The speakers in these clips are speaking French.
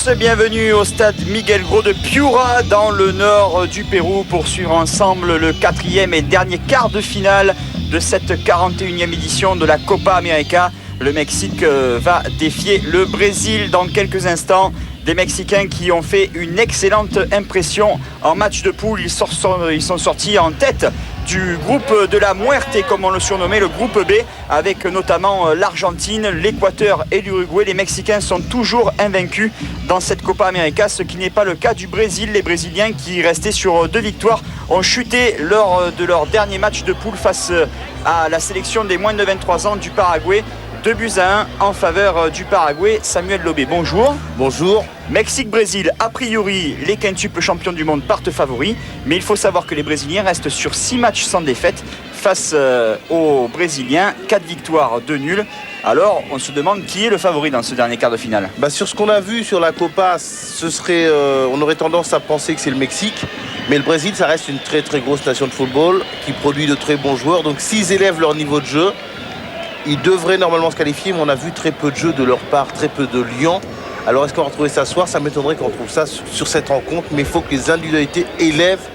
tous, bienvenue au stade Miguel Gros de Piura dans le nord du Pérou pour suivre ensemble le 4e et dernier quart de finale de cette 41e édition de la Copa América. Le Mexique va défier le Brésil dans quelques instants. Des Mexicains qui ont fait une excellente impression en match de poule. Ils sont sortis en tête du groupe de la Muerte, comme on le surnommait, le groupe B, avec notamment l'Argentine, l'Équateur et l'Uruguay. Les Mexicains sont toujours invaincus dans cette Copa América, ce qui n'est pas le cas du Brésil. Les Brésiliens, qui restaient sur 2 victoires, ont chuté lors de leur dernier match de poule face à la sélection des moins de 23 ans du Paraguay. 2-1 en faveur du Paraguay. Samuel Lobé, bonjour. Bonjour. Mexique-Brésil, a priori, les quintuples champions du monde partent favoris, mais il faut savoir que les Brésiliens restent sur 6 matchs sans défaite face aux Brésiliens, 4 victoires, 2 nuls. Alors, on se demande qui est le favori dans ce dernier quart de finale. Sur ce qu'on a vu sur la Copa, on aurait tendance à penser que c'est le Mexique, mais le Brésil, ça reste une très très grosse nation de football qui produit de très bons joueurs. Donc s'ils élèvent leur niveau de jeu, ils devraient normalement se qualifier, mais on a vu très peu de jeu de leur part, très peu de lions. Alors est-ce qu'on va retrouver ça ce soir? Ça m'étonnerait qu'on retrouve ça sur cette rencontre, mais il faut que les individualités élèvent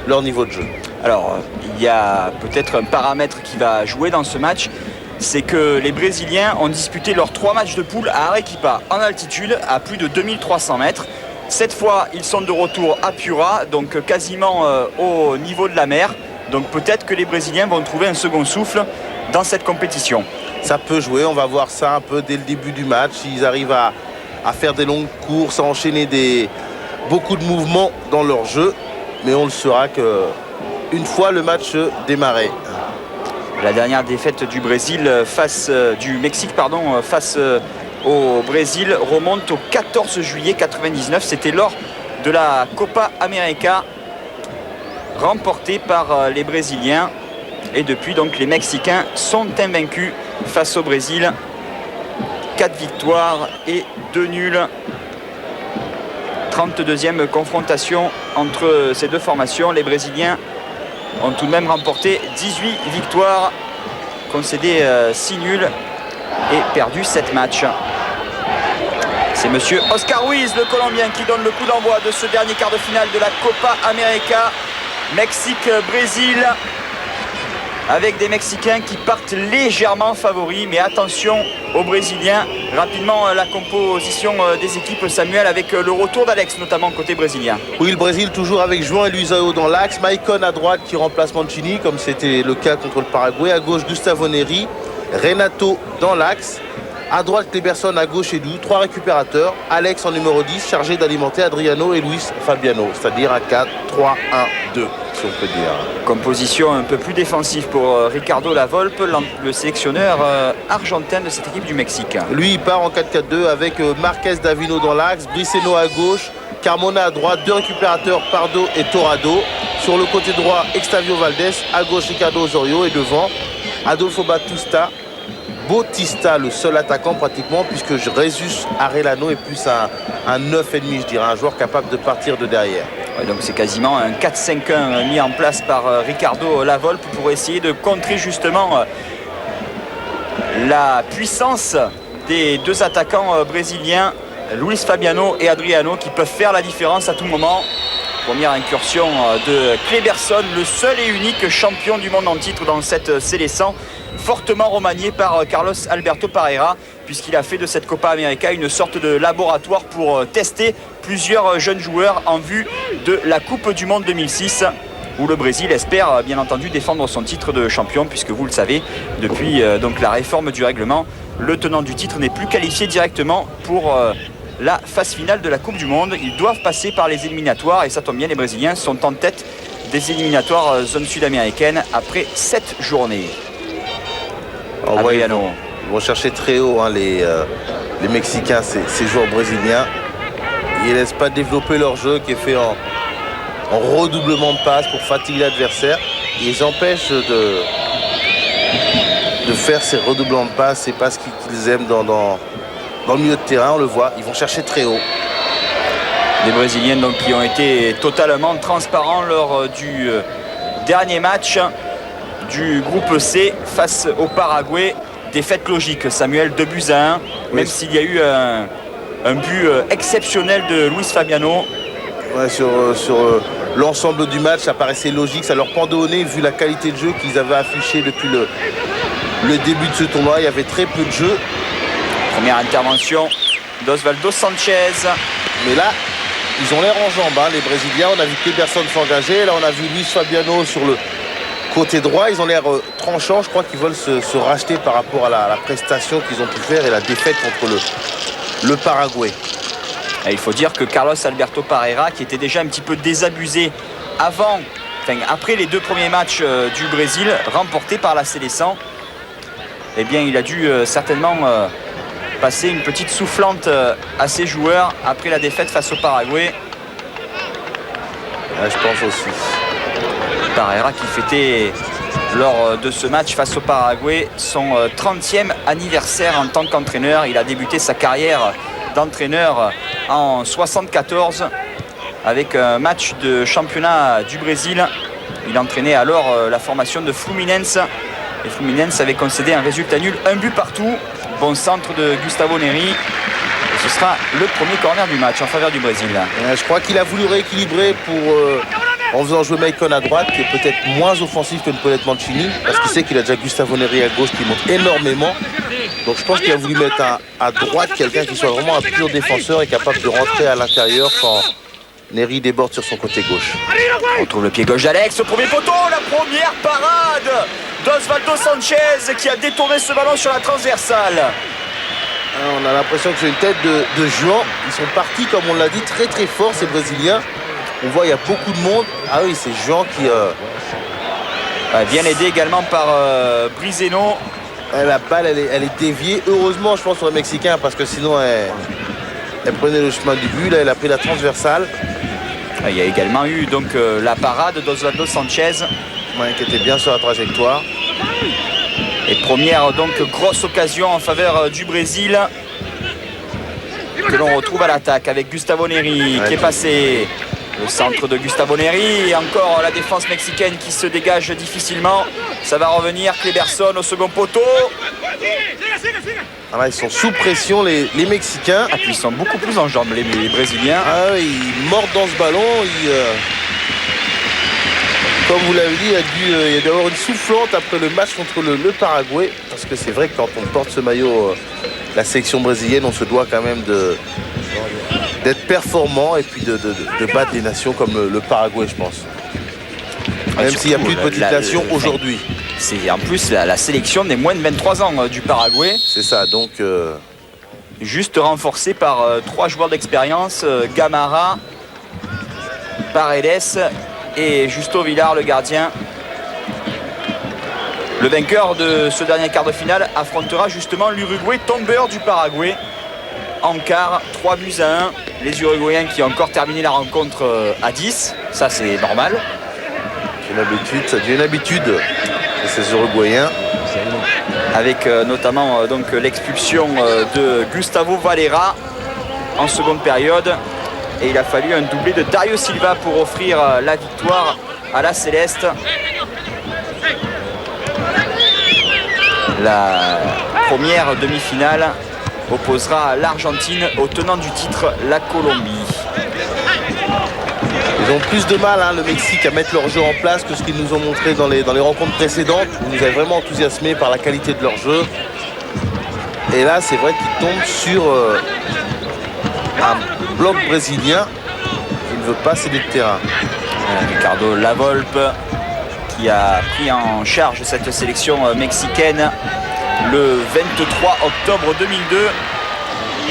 leur niveau de jeu. Alors, il y a peut-être un paramètre qui va jouer dans ce match, c'est que les Brésiliens ont disputé leurs 3 matchs de poule à Arequipa, en altitude, à plus de 2300 mètres. Cette fois, ils sont de retour à Piura, donc quasiment au niveau de la mer. Donc peut-être que les Brésiliens vont trouver un second souffle dans cette compétition. Ça peut jouer, on va voir ça un peu dès le début du match. Ils arrivent à faire des longues courses, à enchaîner beaucoup de mouvements dans leur jeu. Mais on le saura qu'une fois le match démarré. La dernière défaite du Brésil du Mexique face au Brésil remonte au 14 juillet 99. C'était lors de la Copa América remportée par les Brésiliens. Et depuis, donc, les Mexicains sont invaincus face au Brésil. 4 victoires et 2 nuls. 32e confrontation entre ces deux formations. Les Brésiliens ont tout de même remporté 18 victoires, concédé 6 nuls et perdu 7 matchs. C'est monsieur Oscar Ruiz, le Colombien, qui donne le coup d'envoi de ce dernier quart de finale de la Copa América. Mexique-Brésil, avec des Mexicains qui partent légèrement favoris, mais attention aux Brésiliens. Rapidement, la composition des équipes, Samuel, avec le retour d'Alex, notamment côté brésilien. Oui, le Brésil toujours avec João Eluizao dans l'axe, Maicon à droite qui remplace Mancini, comme c'était le cas contre le Paraguay. À gauche, Gustavo Neri, Renato dans l'axe. À droite, Kleberson, à gauche, Edu, 3 récupérateurs. Alex en numéro 10, chargé d'alimenter Adriano et Luis Fabiano, c'est-à-dire un 4-3-1-2, si on peut dire. Composition un peu plus défensive pour Ricardo Lavolpe, le sélectionneur argentin de cette équipe du Mexique. Lui, il part en 4-4-2 avec Marquez Davino dans l'axe, Briceno à gauche, Carmona à droite, 2 récupérateurs, Pardo et Torrado. Sur le côté droit, Extavio Valdés, à gauche, Ricardo Osorio, et devant, Adolfo Bautista, le seul attaquant pratiquement, puisque Jesus Arellano est plus un 9,5, je dirais, un joueur capable de partir de derrière. Ouais, donc c'est quasiment un 4-5-1 mis en place par Ricardo Lavolpe pour essayer de contrer justement la puissance des 2 attaquants brésiliens, Luis Fabiano et Adriano, qui peuvent faire la différence à tout moment. Première incursion de Kleberson, le seul et unique champion du monde en titre dans cette Célestin, fortement remanié par Carlos Alberto Parreira, puisqu'il a fait de cette Copa América une sorte de laboratoire pour tester plusieurs jeunes joueurs en vue de la Coupe du Monde 2006, où le Brésil espère bien entendu défendre son titre de champion, puisque vous le savez, depuis donc la réforme du règlement, le tenant du titre n'est plus qualifié directement pour la phase finale de la Coupe du Monde. Ils doivent passer par les éliminatoires, et ça tombe bien, les Brésiliens sont en tête des éliminatoires zone sud-américaine après 7 journées. Ils vont chercher très haut les Mexicains, ces joueurs brésiliens. Ils ne laissent pas développer leur jeu qui est fait en redoublement de passes pour fatiguer l'adversaire. Ils empêchent de faire ces redoublements de passes. C'est pas ce qu'ils aiment dans le milieu de terrain, on le voit. Ils vont chercher très haut. Les Brésiliens donc, qui ont été totalement transparents lors du dernier match du groupe C face au Paraguay. Défaite logique, Samuel, 2-1, même s'il y a eu Un but exceptionnel de Luis Fabiano. Ouais, sur l'ensemble du match, ça paraissait logique, ça leur pendait au nez vu la qualité de jeu qu'ils avaient affichée depuis le début de ce tournoi. Il y avait très peu de jeu. Première intervention d'Osvaldo Sanchez. Mais là, ils ont l'air en jambes, hein, les Brésiliens. On a vu que personne s'engager. Là, on a vu Luis Fabiano sur le côté droit. Ils ont l'air tranchants. Je crois qu'ils veulent se racheter par rapport à la prestation qu'ils ont pu faire et la défaite contre le Paraguay. Et il faut dire que Carlos Alberto Parreira, qui était déjà un petit peu désabusé après les 2 premiers matchs du Brésil, remportés par la Seleção, eh bien, il a dû certainement passer une petite soufflante à ses joueurs après la défaite face au Paraguay. Ouais, je pense aussi. Parreira qui fêtait lors de ce match face au Paraguay son 30e anniversaire en tant qu'entraîneur. Il a débuté sa carrière d'entraîneur en 74 avec un match de championnat du Brésil. Il entraînait alors la formation de Fluminense. Et Fluminense avait concédé un résultat nul, 1 but partout. Bon centre de Gustavo Neri. Et ce sera le premier corner du match en faveur du Brésil. Je crois qu'il a voulu rééquilibrer en faisant jouer Maicon à droite, qui est peut-être moins offensif que Paulette Mancini, parce qu'il sait qu'il a déjà Gustavo Neri à gauche qui monte énormément. Donc je pense qu'il a voulu mettre à droite quelqu'un qui soit vraiment un pur défenseur et capable de rentrer à l'intérieur quand Neri déborde sur son côté gauche. On trouve le pied gauche d'Alex au premier poteau, la première parade d'Osvaldo Sanchez qui a détourné ce ballon sur la transversale. On a l'impression que c'est une tête de Juan. Ils sont partis, comme on l'a dit, très très fort ces Brésiliens. On voit il y a beaucoup de monde. Ah oui, c'est Juan qui... bien aidé également par Brizeno. La balle, elle est déviée. Heureusement, je pense, sur le Mexicain, parce que sinon, elle prenait le chemin du but. Là, elle a pris la transversale. Il y a également eu donc la parade d'Osvaldo Sanchez. Ouais, qui était bien sur la trajectoire. Et première donc grosse occasion en faveur du Brésil, que l'on retrouve à l'attaque avec Gustavo Neri qui est passé. Le centre de Gustavo Neri et encore la défense mexicaine qui se dégage difficilement. Ça va revenir, Cléberson au second poteau. Ah là, ils sont sous pression les Mexicains. Ah, puis ils sont beaucoup plus en jambes les Brésiliens. Ah oui, ils mordent dans ce ballon. Comme vous l'avez dit, il y a dû avoir une soufflante après le match contre le Paraguay. Parce que c'est vrai que quand on porte ce maillot, la sélection brésilienne, on se doit quand même d'être performant et puis de battre des nations comme le Paraguay, je pense. Même s'il n'y a plus de petites nations aujourd'hui. C'est en plus la sélection des moins de 23 ans du Paraguay. C'est ça, donc... Juste renforcé par 3 joueurs d'expérience, Gamara, Paredes et Justo Villar, le gardien. Le vainqueur de ce dernier quart de finale affrontera justement l'Uruguay, tombeur du Paraguay. En quart, 3-1. Les Uruguayens qui ont encore terminé la rencontre à 10. Ça, c'est normal. Ça devient une habitude de ces Uruguayens. Avec notamment donc l'expulsion de Gustavo Valera en seconde période. Et il a fallu un doublé de Dario Silva pour offrir la victoire à la Céleste. La première demi-finale opposera l'Argentine au tenant du titre, la Colombie. Ils ont plus de mal, le Mexique, à mettre leur jeu en place que ce qu'ils nous ont montré dans les rencontres précédentes. Ils nous avaient vraiment enthousiasmés par la qualité de leur jeu. Et là, c'est vrai qu'ils tombent sur un bloc brésilien qui ne veut pas céder de terrain. Ricardo Lavolpe qui a pris en charge cette sélection mexicaine le 23 octobre 2002.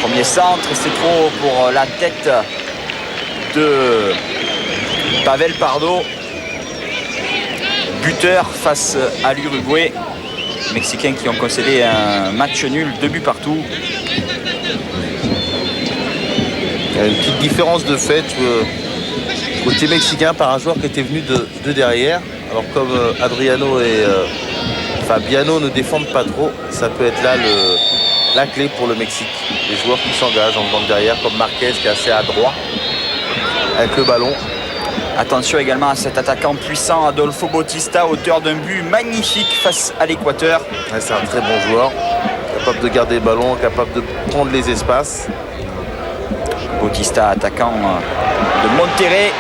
Premier centre, c'est trop pour la tête de Pavel Pardo, buteur face à l'Uruguay. Mexicains qui ont concédé un match nul, 2 buts partout. Il y a une petite différence de fait côté mexicain par un joueur qui était venu de derrière. Alors comme Adriano et Fabiano ne défendent pas trop, ça peut être là la clé pour le Mexique. Les joueurs qui s'engagent en venant derrière, comme Marquez qui est assez adroit avec le ballon. Attention également à cet attaquant puissant, Adolfo Bautista, auteur d'un but magnifique face à l'Équateur. Ouais, c'est un très bon joueur, capable de garder le ballon, capable de prendre les espaces. Bautista, attaquant de Monterrey.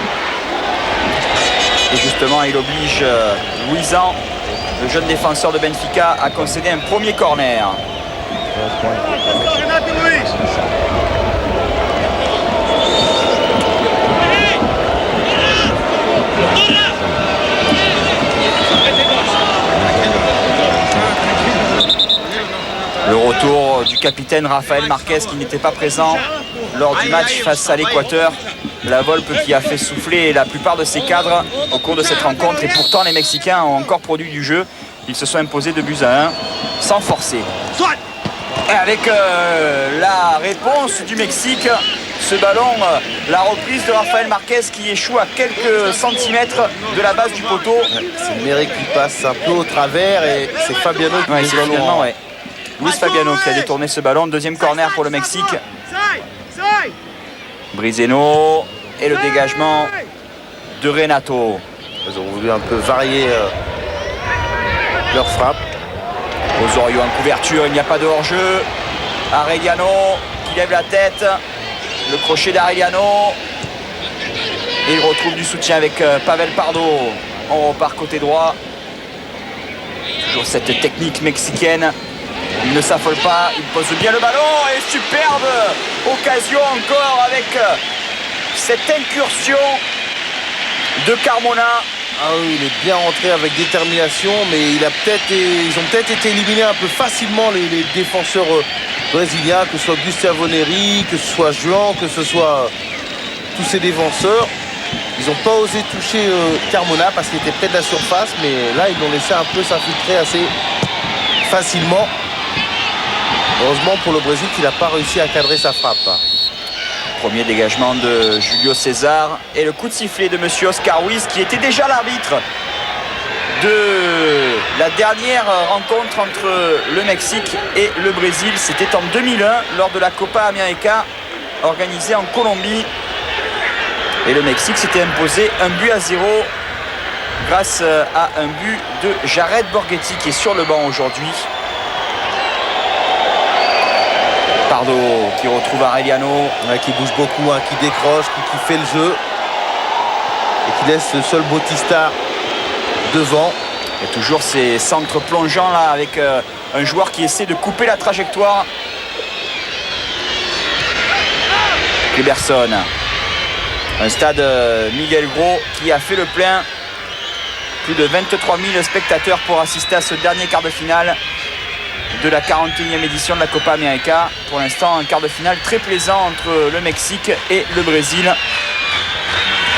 Et justement, il oblige Luisan, le jeune défenseur de Benfica, à concéder un premier corner. Le retour du capitaine Rafael Marquez qui n'était pas présent lors du match face à l'Équateur. La Volpe qui a fait souffler la plupart de ses cadres au cours de cette rencontre. Et pourtant les Mexicains ont encore produit du jeu. Ils se sont imposés 2-1 sans forcer. Et avec la réponse du Mexique, ce ballon, la reprise de Rafael Marquez qui échoue à quelques centimètres de la base du poteau. C'est le mérite qui passe un peu au travers et c'est Fabiano qui met le ballon. Luis Fabiano qui a détourné ce ballon. Deuxième corner pour le Mexique. Brizeno et le dégagement de Renato. Ils ont voulu un peu varier leur frappe. Osorio en couverture, il n'y a pas de hors-jeu. Arellano qui lève la tête. Le crochet d'Arellano. Et il retrouve du soutien avec Pavel Pardo. On repart côté droit. Toujours cette technique mexicaine. Il ne s'affole pas, il pose bien le ballon et superbe occasion encore avec cette incursion de Carmona. Ah oui, il est bien rentré avec détermination, mais ils ont peut-être été éliminés un peu facilement les défenseurs brésiliens, que ce soit Gustavo Neri, que ce soit Juan, que ce soit tous ces défenseurs. Ils n'ont pas osé toucher Carmona parce qu'il était près de la surface, mais là ils l'ont laissé un peu s'infiltrer assez facilement. Heureusement pour le Brésil qu'il n'a pas réussi à cadrer sa frappe. Premier dégagement de Julio César et le coup de sifflet de monsieur Oscar Ruiz qui était déjà l'arbitre de la dernière rencontre entre le Mexique et le Brésil. C'était en 2001 lors de la Copa América organisée en Colombie. Et le Mexique s'était imposé 1-0 grâce à un but de Jared Borghetti qui est sur le banc aujourd'hui. Pardo qui retrouve Arellano. Qui bouge beaucoup, qui décroche, qui fait le jeu. Et qui laisse le seul Bautista devant. Il y a toujours ces centres plongeants là avec un joueur qui essaie de couper la trajectoire. Cléberson. Un stade Miguel Gros qui a fait le plein. Plus de 23 000 spectateurs pour assister à ce dernier quart de finale de la 41e édition de la Copa América. Pour l'instant, un quart de finale très plaisant entre le Mexique et le Brésil.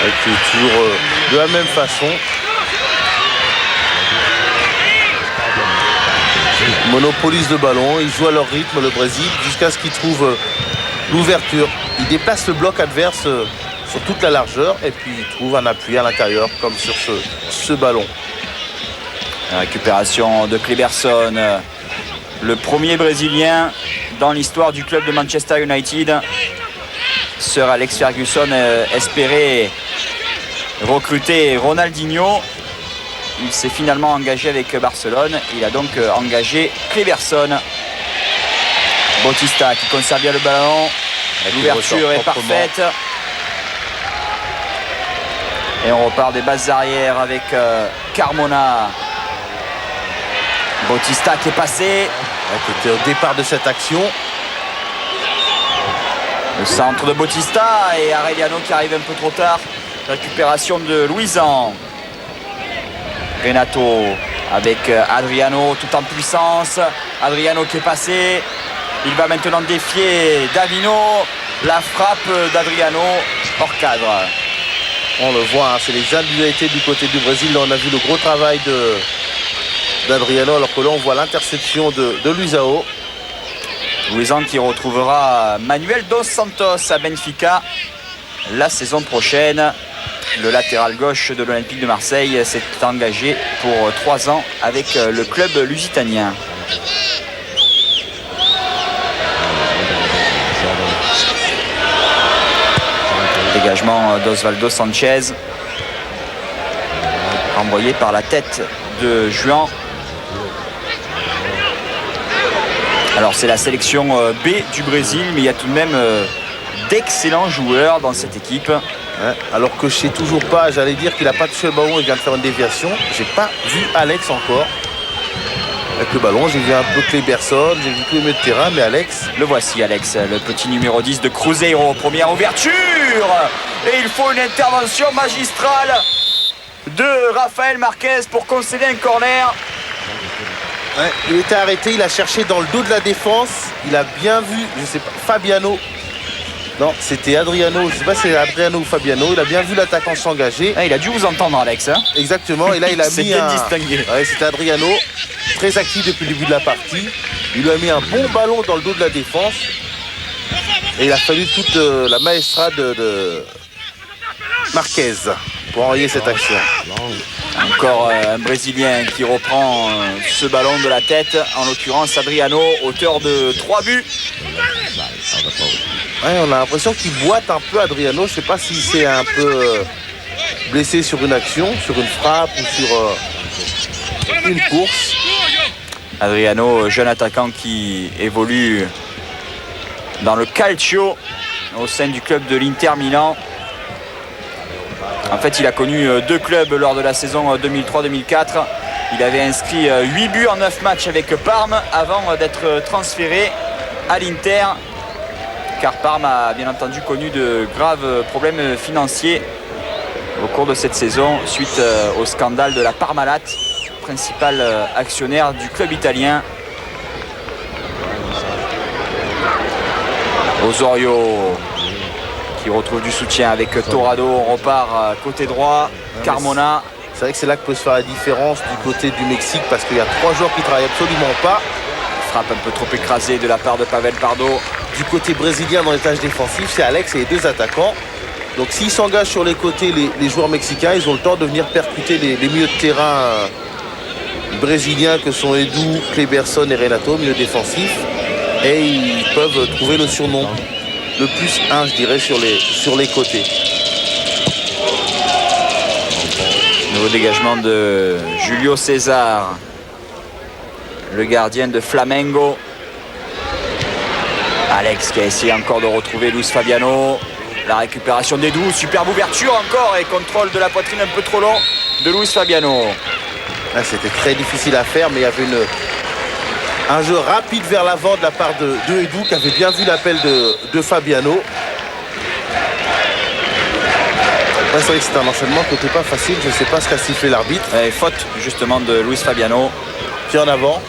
Avec toujours de la même façon. Ils monopolisent le ballon, ils jouent à leur rythme le Brésil jusqu'à ce qu'ils trouvent l'ouverture. Ils déplacent le bloc adverse sur toute la largeur et puis ils trouvent un appui à l'intérieur comme sur ce ballon. La récupération de Cléberson. Le premier Brésilien dans l'histoire du club de Manchester United. Sir Alex Ferguson espérait recruter Ronaldinho. Il s'est finalement engagé avec Barcelone. Il a donc engagé Cléberson. Bautista qui conserve bien le ballon. L'ouverture est parfaite. Et on repart des bases arrières avec Carmona. Bautista qui est passé. Qui était au départ de cette action. Le centre de Bautista et Arellano qui arrive un peu trop tard. Récupération de Luisan. Renato avec Adriano tout en puissance. Adriano qui est passé. Il va maintenant défier Davino. La frappe d'Adriano hors cadre. On le voit, c'est les individualités du côté du Brésil. Là, on a vu le gros travail d'Adriano, alors que là on voit l'interception de Luisao. Luisan qui retrouvera Manuel Dos Santos à Benfica la saison prochaine. Le latéral gauche de l'Olympique de Marseille s'est engagé pour 3 ans avec le club lusitanien. Dégagement d'Osvaldo Sanchez, renvoyé par la tête de Juan. Alors c'est la sélection B du Brésil, mais il y a tout de même d'excellents joueurs dans cette équipe. Ouais, alors que je sais toujours pas, j'allais dire qu'il n'a pas touché le ballon, il vient de faire une déviation. J'ai pas vu Alex encore avec le ballon. J'ai vu un peu Kleberson, j'ai vu tous les milieux de terrain, mais Alex... Le voici Alex, le petit numéro 10 de Cruzeiro. Première ouverture et il faut une intervention magistrale de Rafael Marquez pour concéder un corner. Ouais, il était arrêté, il a cherché dans le dos de la défense. Il a bien vu, je sais pas, Fabiano. Non, c'était Adriano, je sais pas si c'est Adriano ou Fabiano. Il a bien vu l'attaquant s'engager. Ah, il a dû vous entendre Alex. Hein. Exactement, et là il a mis bien distingué. Ouais, c'était Adriano, très actif depuis le début de la partie. Il lui a mis un bon ballon dans le dos de la défense. Et il a fallu toute la maestrade de Marquez pour enrayer cette action. Encore un Brésilien qui reprend ce ballon de la tête, en l'occurrence Adriano, auteur de 3 buts. Ouais, on a l'impression qu'il boite un peu Adriano. Je sais pas si c'est un peu blessé sur une action, sur une frappe ou sur une course. Adriano, jeune attaquant qui évolue dans le Calcio au sein du club de l'Inter Milan. En fait, il a connu 2 clubs lors de la saison 2003-2004. Il avait inscrit 8 buts en 9 matchs avec Parme avant d'être transféré à l'Inter. Car Parme a bien entendu connu de graves problèmes financiers au cours de cette saison suite au scandale de la Parmalat, principal actionnaire du club italien. Osorio qui retrouve du soutien avec Torrado. On repart côté droit. Carmona. C'est vrai que c'est là que peut se faire la différence du côté du Mexique parce qu'il y a 3 joueurs qui ne travaillent absolument pas. Frappe un peu trop écrasée de la part de Pavel Pardo. Du côté brésilien dans les tâches défensives, c'est Alex et les 2 attaquants. Donc s'ils s'engagent sur les côtés, les joueurs mexicains, ils ont le temps de venir percuter les milieux de terrain brésiliens que sont Edu, Kleberson et Renato, milieu défensif. Et ils peuvent trouver le surnom. Le plus 1, je dirais, sur les côtés. Nouveau dégagement de Julio César, le gardien de Flamengo. Alex qui a essayé encore de retrouver Luis Fabiano. La récupération d'Edu, superbe ouverture encore et contrôle de la poitrine un peu trop long de Luis Fabiano. Là, c'était très difficile à faire, mais il y avait un jeu rapide vers l'avant de la part de Edu qui avait bien vu l'appel de Fabiano. Après, c'est vrai que c'était un enchaînement qui n'était pas facile. Je ne sais pas ce qu'a sifflé l'arbitre. Faute justement de Luis Fabiano. Pied en avant.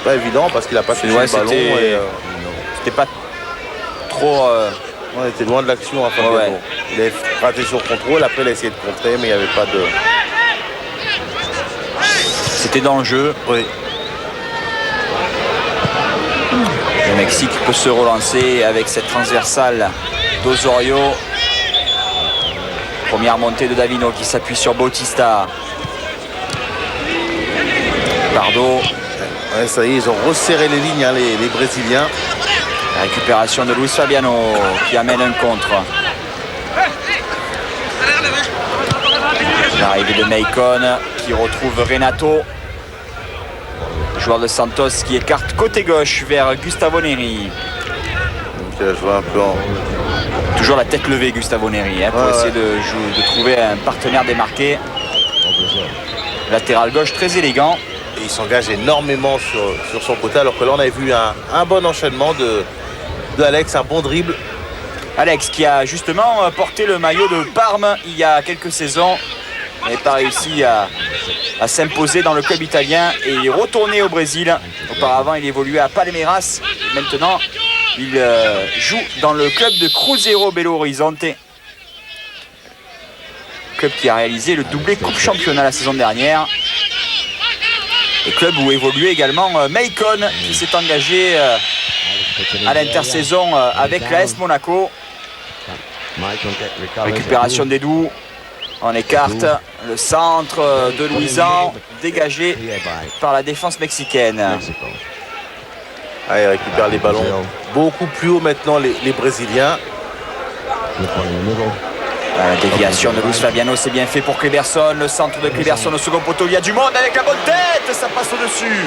Pas évident parce qu'il n'a pas touché le ballon. C'était pas trop... On était loin de l'action à Fabiano. Ouais. Il a raté son contrôle. Après, il a essayé de contrer, mais il n'y avait pas de... C'était dans le jeu. Oui. Le Mexique peut se relancer avec cette transversale d'Osorio. Première montée de Davino qui s'appuie sur Bautista. Pardo. Ouais, ça y est, ils ont resserré les lignes, hein, les Brésiliens. La récupération de Luis Fabiano qui amène un contre. L'arrivée de Maicon qui retrouve Renato. Joueur de Santos qui écarte côté gauche vers Gustavo Neri. Donc, je vois un peu en... Toujours la tête levée Gustavo Neri pour essayer de trouver un partenaire démarqué. Latéral gauche très élégant. Et il s'engage énormément sur son côté alors que là on avait vu un bon enchaînement de Alex, un bon dribble. Alex qui a justement porté le maillot de Parme il y a quelques saisons. N'avait pas réussi à s'imposer dans le club italien et il est retourné au Brésil. Auparavant, il évoluait à Palmeiras. Maintenant, il joue dans le club de Cruzeiro Belo Horizonte. Club qui a réalisé le doublé Coupe Championnat la saison dernière. Et club où évoluait également Maicon qui s'est engagé à l'intersaison avec l'AS Monaco. Récupération d'Edu. On écarte le centre de Luisan, dégagé par la défense mexicaine. Ah, il récupère les ballons beaucoup plus haut maintenant, les Brésiliens. La déviation de Luis Fabiano, c'est bien fait pour Kleberson. Le centre de Kleberson au second poteau, il y a du monde avec la bonne tête, ça passe au-dessus.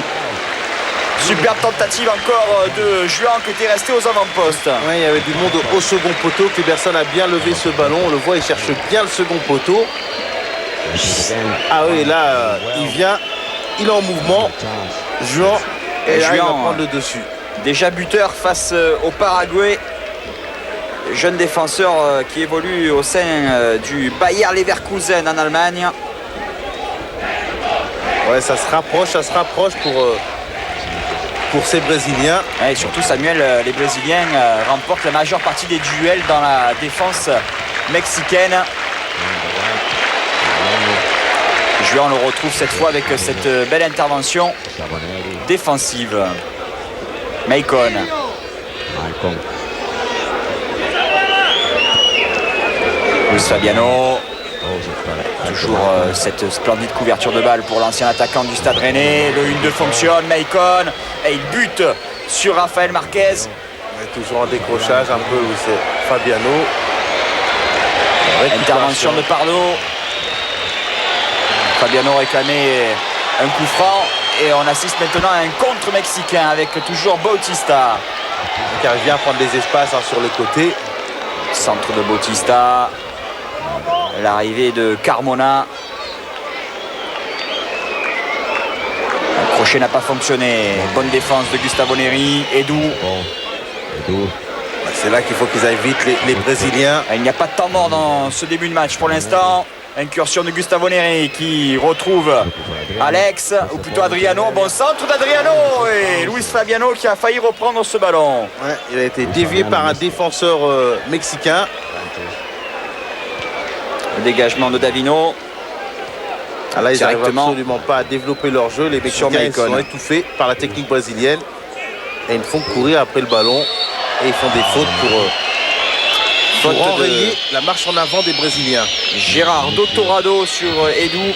Superbe tentative encore de Juan qui était resté aux avant-postes. Ouais, il y avait du monde au second poteau. Kleberson a bien levé ce ballon. On le voit, il cherche bien le second poteau. Ah oui, là, il vient. Il est en mouvement. Juan. Et là, il va prendre le dessus. Déjà buteur face au Paraguay. Jeune défenseur qui évolue au sein du Bayer Leverkusen en Allemagne. Ouais, ça se rapproche pour ces Brésiliens. Et surtout, Samuel, les Brésiliens remportent la majeure partie des duels dans la défense mexicaine. Juan le retrouve cette fois avec cette belle intervention défensive. Maicon. Luis Fabiano. Toujours cette splendide couverture de balle pour l'ancien attaquant du Stade Rennais. Le 1-2 fonctionne, Maicon. Et il bute sur Rafael Marquez. Toujours en décrochage un peu, c'est Fabiano. Intervention de Pardo. Fabiano réclamait un coup franc. Et on assiste maintenant à un contre mexicain avec toujours Bautista. Qui arrive bien à prendre des espaces sur le côté. Centre de Bautista. L'arrivée de Carmona. Le crochet n'a pas fonctionné. Bonne défense de Gustavo Neri. Edu. C'est là qu'il faut qu'ils aillent vite, les Brésiliens. Il n'y a pas de temps mort dans ce début de match pour l'instant. Incursion de Gustavo Neri qui retrouve Alex, ou plutôt Adriano. Bon centre d'Adriano et Luis Fabiano qui a failli reprendre ce ballon. Ouais, il a été dévié par un défenseur mexicain. Le dégagement de Davino. Ah là, ils n'arrivent absolument pas à développer leur jeu. Les Mexicains ils sont étouffés par la technique brésilienne. Et ils ne font que courir après le ballon. Et ils font des fautes pour enrayer la marche en avant des Brésiliens. Gerardo Torrado sur Edu.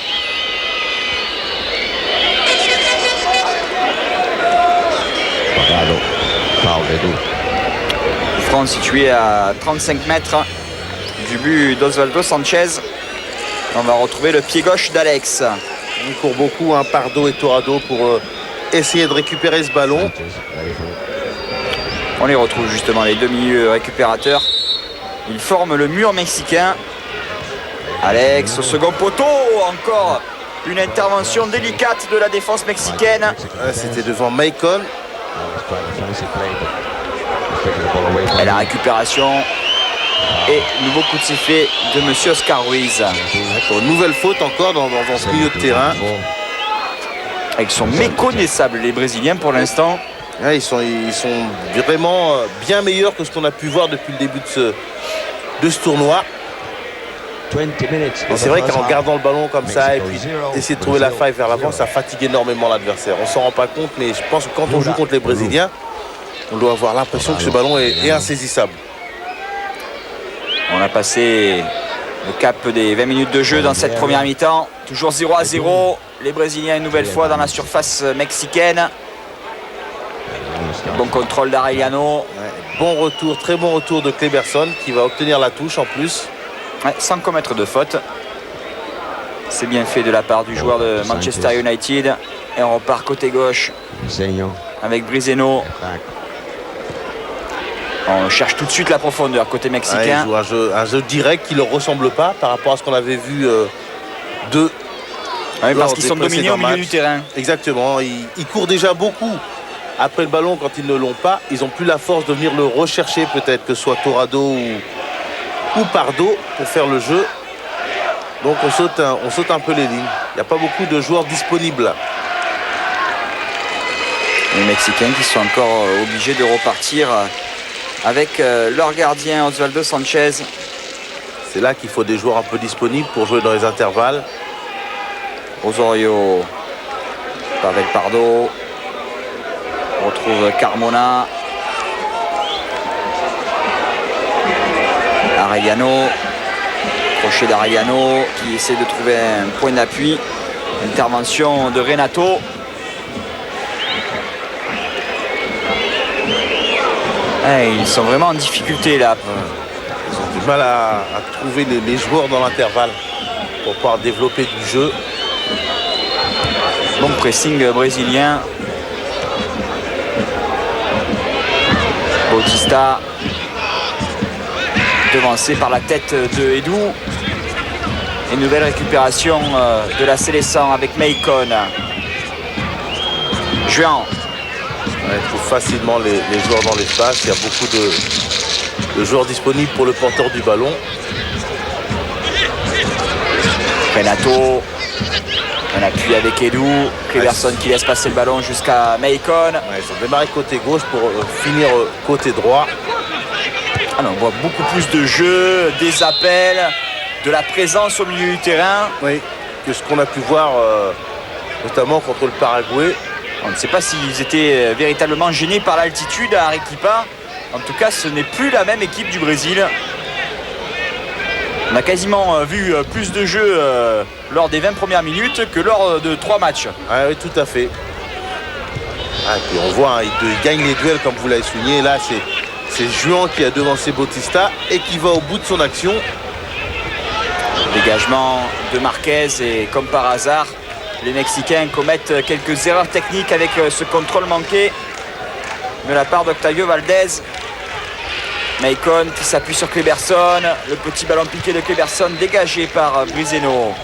Franc situé à 35 mètres du but d'Osvaldo Sanchez. On va retrouver le pied gauche d'Alex. Ils courent beaucoup, Pardo et Torrado, pour essayer de récupérer ce ballon. On les retrouve justement, les deux milieux récupérateurs. Ils forment le mur mexicain. Alex au second poteau. Encore une intervention délicate de la défense mexicaine. C'était devant Maicon. Et la récupération. Et nouveau coup de sifflet de monsieur Oscar Ruiz. Une nouvelle faute encore dans ce milieu de terrain. Ils sont méconnaissables les Brésiliens pour l'instant. Ouais, ils sont vraiment bien meilleurs que ce qu'on a pu voir depuis le début de ce tournoi. Et c'est vrai qu'en gardant le ballon comme ça et puis essayer de trouver la faille vers l'avant, ça fatigue énormément l'adversaire. On s'en rend pas compte, mais je pense que quand on joue contre les Brésiliens, on doit avoir l'impression que ce ballon est insaisissable. On a passé le cap des 20 minutes de jeu dans cette première mi-temps. Toujours 0-0. Les Brésiliens une nouvelle fois dans la surface mexicaine. Bon contrôle d'Arellano. Ouais, bon retour, très bon retour de Kleberson qui va obtenir la touche en plus. Ouais, sans commettre de faute. C'est bien fait de la part du joueur de Manchester United. Et on repart côté gauche avec Brizeno. On cherche tout de suite la profondeur côté mexicain. Ouais, il joue un jeu direct qui ne leur ressemble pas par rapport à ce qu'on avait vu parce qu'ils sont dominés au milieu du terrain. Exactement, ils courent déjà beaucoup après le ballon quand ils ne l'ont pas. Ils n'ont plus la force de venir le rechercher peut-être, que ce soit Torrado ou Pardo pour faire le jeu. Donc on saute un peu les lignes. Il n'y a pas beaucoup de joueurs disponibles. Les Mexicains qui sont encore obligés de repartir avec leur gardien Osvaldo Sanchez. C'est là qu'il faut des joueurs un peu disponibles pour jouer dans les intervalles. Osorio, Pavel Pardo. On retrouve Carmona. Arellano. Crochet d'Arellano qui essaie de trouver un point d'appui. Intervention de Renato. Ils sont vraiment en difficulté là. Ils ont du mal à trouver les joueurs dans l'intervalle pour pouvoir développer du jeu. Bon pressing brésilien. Bautista devancé par la tête de Edu. Et nouvelle récupération de la Célestin avec Maicon. Juan. Il trouve facilement les joueurs dans l'espace. Il y a beaucoup de joueurs disponibles pour le porteur du ballon. Renato. Un appui avec Edu. Cleverson qui laisse passer le ballon jusqu'à Maicon. Ils ont démarré côté gauche pour finir côté droit. On voit beaucoup plus de jeux, des appels, de la présence au milieu du terrain. Oui, que ce qu'on a pu voir notamment contre le Paraguay. On ne sait pas s'ils étaient véritablement gênés par l'altitude à Arequipa. En tout cas, ce n'est plus la même équipe du Brésil. On a quasiment vu plus de jeux lors des 20 premières minutes que lors de 3 matchs. Ah oui, tout à fait. Puis on voit, il gagne les duels comme vous l'avez souligné. Là, c'est Juan qui a devancé Bautista et qui va au bout de son action. Dégagement de Marquez et comme par hasard, les Mexicains commettent quelques erreurs techniques avec ce contrôle manqué de la part d'Octavio Valdez. Maicon qui s'appuie sur Cleverson. Le petit ballon piqué de Cleverson dégagé par Brizeno.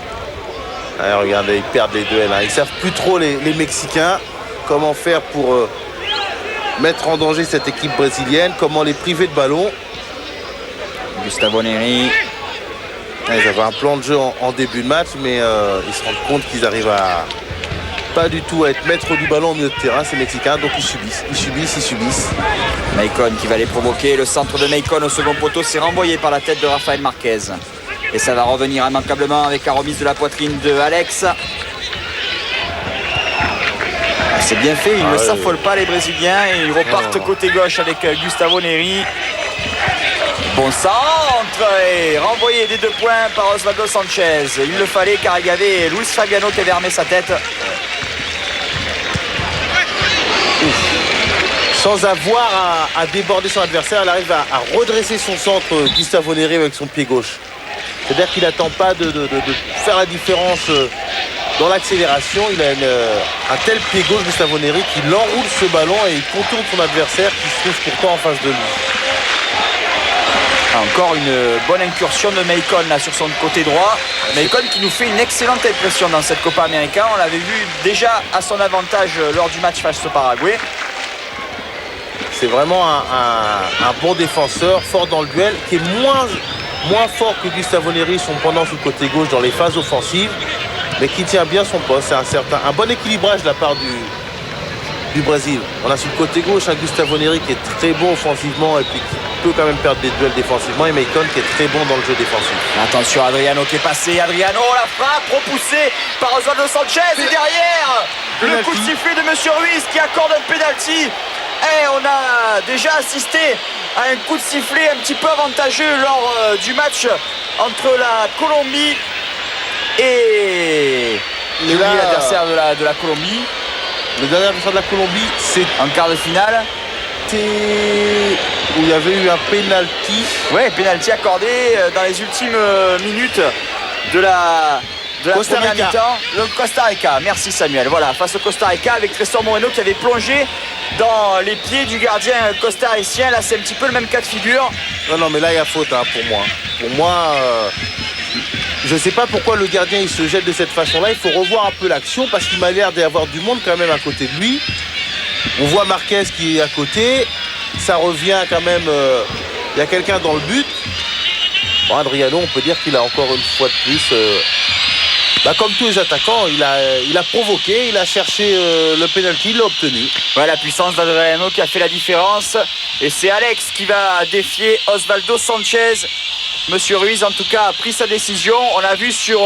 Regardez, ils perdent les duels. Ils ne savent plus trop les Mexicains comment faire pour mettre en danger cette équipe brésilienne, comment les priver de ballon. Gustavo Neri. Ils avaient un plan de jeu en début de match, mais ils se rendent compte qu'ils arrivent à pas du tout à être maîtres du ballon au milieu de terrain, ces Mexicains, donc ils subissent. Maicon qui va les provoquer, le centre de Maicon au second poteau, c'est renvoyé par la tête de Rafael Marquez. Et ça va revenir immanquablement avec la remise de la poitrine de Alex. C'est bien fait, ils ne s'affolent pas les Brésiliens et ils repartent côté gauche avec Gustavo Neri. Bon centre et renvoyé des 2 points par Osvaldo Sanchez. Il le fallait car il y avait Luis Fabiano qui avait armé sa tête. Sans avoir à déborder son adversaire, il arrive à redresser son centre, Gustavo Neri, avec son pied gauche. C'est-à-dire qu'il n'attend pas de faire la différence dans l'accélération. Il a un tel pied gauche, Gustavo Neri, qu'il enroule ce ballon et il contourne son adversaire qui se trouve pourtant en face de lui. Encore une bonne incursion de Maicon là sur son côté droit. Maicon qui nous fait une excellente impression dans cette Copa América. On l'avait vu déjà à son avantage lors du match face au Paraguay. C'est vraiment un bon défenseur, fort dans le duel, qui est moins fort que Gustavo Neri, son pendant sur le côté gauche dans les phases offensives, mais qui tient bien son poste. C'est un bon équilibrage de la part du Brésil. On a sur le côté gauche un Gustavo Neri qui est très bon offensivement et puis qui peut quand même perdre des duels défensivement, et Maicon qui est très bon dans le jeu défensif. Attention, Adriano qui est passé. Adriano, la frappe repoussée par Osvaldo Sanchez et derrière le coup de sifflet de Monsieur Ruiz qui accorde un penalty. Et on a déjà assisté à un coup de sifflet un petit peu avantageux lors du match entre la Colombie et l'adversaire de la Colombie. Le dernier adversaire de la Colombie, c'est en quart de finale. Où il y avait eu un penalty. Ouais, penalty accordé dans les ultimes minutes de la première mi-temps. Le Costa Rica, merci Samuel. Voilà, face au Costa Rica avec Tresor Moreno qui avait plongé dans les pieds du gardien costaricien. Là, c'est un petit peu le même cas de figure. Non, mais là, il y a faute pour moi. Pour moi, je ne sais pas pourquoi le gardien il se jette de cette façon-là. Il faut revoir un peu l'action parce qu'il m'a l'air d'y avoir du monde quand même à côté de lui. On voit Marquez qui est à côté. Ça revient quand même. Il y a quelqu'un dans le but. Bon, Adriano, on peut dire qu'il a encore une fois de plus. Comme tous les attaquants, il a provoqué, il a cherché le penalty, il l'a obtenu. Ouais, la puissance d'Adriano qui a fait la différence. Et c'est Alex qui va défier Osvaldo Sanchez. Monsieur Ruiz, en tout cas, a pris sa décision. On a vu sur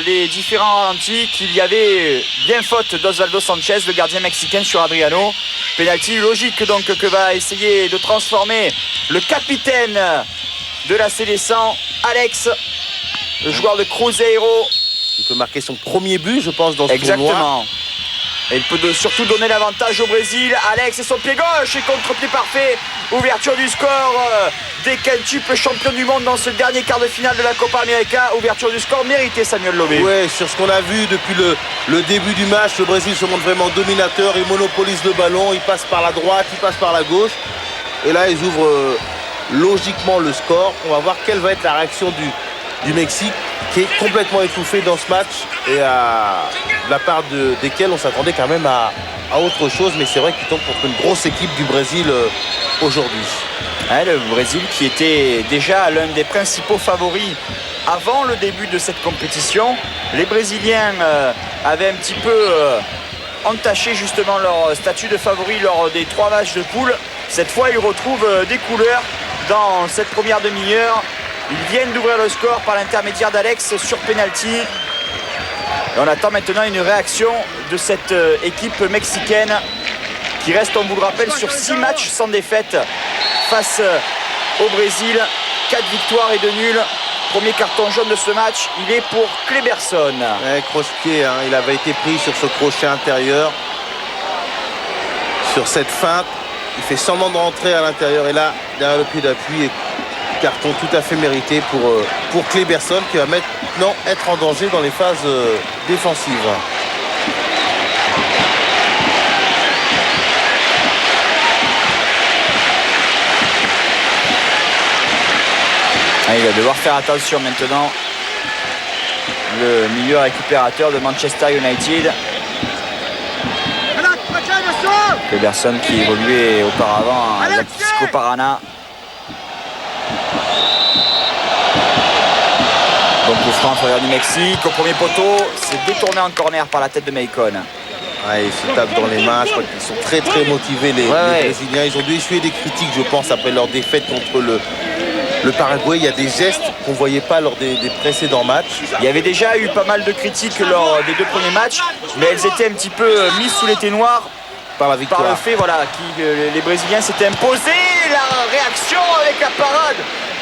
les différents ralentis qu'il y avait bien faute d'Osvaldo Sanchez, le gardien mexicain, sur Adriano. Penalty logique donc que va essayer de transformer le capitaine de la Célestin, Alex, le joueur de Cruzeiro. Il peut marquer son premier but, je pense, dans ce tournoi. Exactement. Et il peut surtout donner l'avantage au Brésil. Alex et son pied gauche et contre-pied parfait. Ouverture du score des quintuples champions du monde dans ce dernier quart de finale de la Copa América. Ouverture du score méritée, Samuel Lobé. Ouais, sur ce qu'on a vu depuis le début du match, le Brésil se montre vraiment dominateur. Il monopolise le ballon, il passe par la droite, il passe par la gauche. Et là, ils ouvrent logiquement le score. On va voir quelle va être la réaction du Mexique, qui est complètement étouffé dans ce match et de la part desquels on s'attendait quand même à autre chose. Mais c'est vrai qu'ils tombent contre une grosse équipe du Brésil aujourd'hui. Ouais, le Brésil qui était déjà l'un des principaux favoris avant le début de cette compétition. Les Brésiliens avaient un petit peu entaché justement leur statut de favori lors des 3 matchs de poule. Cette fois, ils retrouvent des couleurs dans cette première demi-heure. Ils viennent d'ouvrir le score par l'intermédiaire d'Alex sur penalty. Et on attend maintenant une réaction de cette équipe mexicaine qui reste, on vous le rappelle, sur 6 matchs sans défaite face au Brésil. 4 victoires et 2 nuls. Premier carton jaune de ce match, il est pour Kleberson. Ouais, croche-pied, hein, il avait été pris sur ce crochet intérieur. Sur cette feinte, il fait semblant de rentrer à l'intérieur. Et là, derrière le pied d'appui, carton tout à fait mérité pour Kleberson, qui va maintenant être en danger dans les phases défensives. Il va devoir faire attention maintenant. Le milieu récupérateur de Manchester United. Kleberson qui évoluait auparavant à l'Atlético Paraná. Donc le franc en faveur du Mexique. Au premier poteau, c'est détourné en corner par la tête de Maicon. Ouais, ils se tapent dans les mains. Je crois qu'ils sont très très motivés les Brésiliens. Ils ont dû essuyer des critiques, je pense, après leur défaite contre le Paraguay. Il y a des gestes qu'on ne voyait pas lors des précédents matchs. Il y avait déjà eu pas mal de critiques lors des 2 premiers matchs, mais elles étaient un petit peu mises sous les ténoirs par la victoire. Par le fait les Brésiliens s'étaient imposés. La réaction avec la parade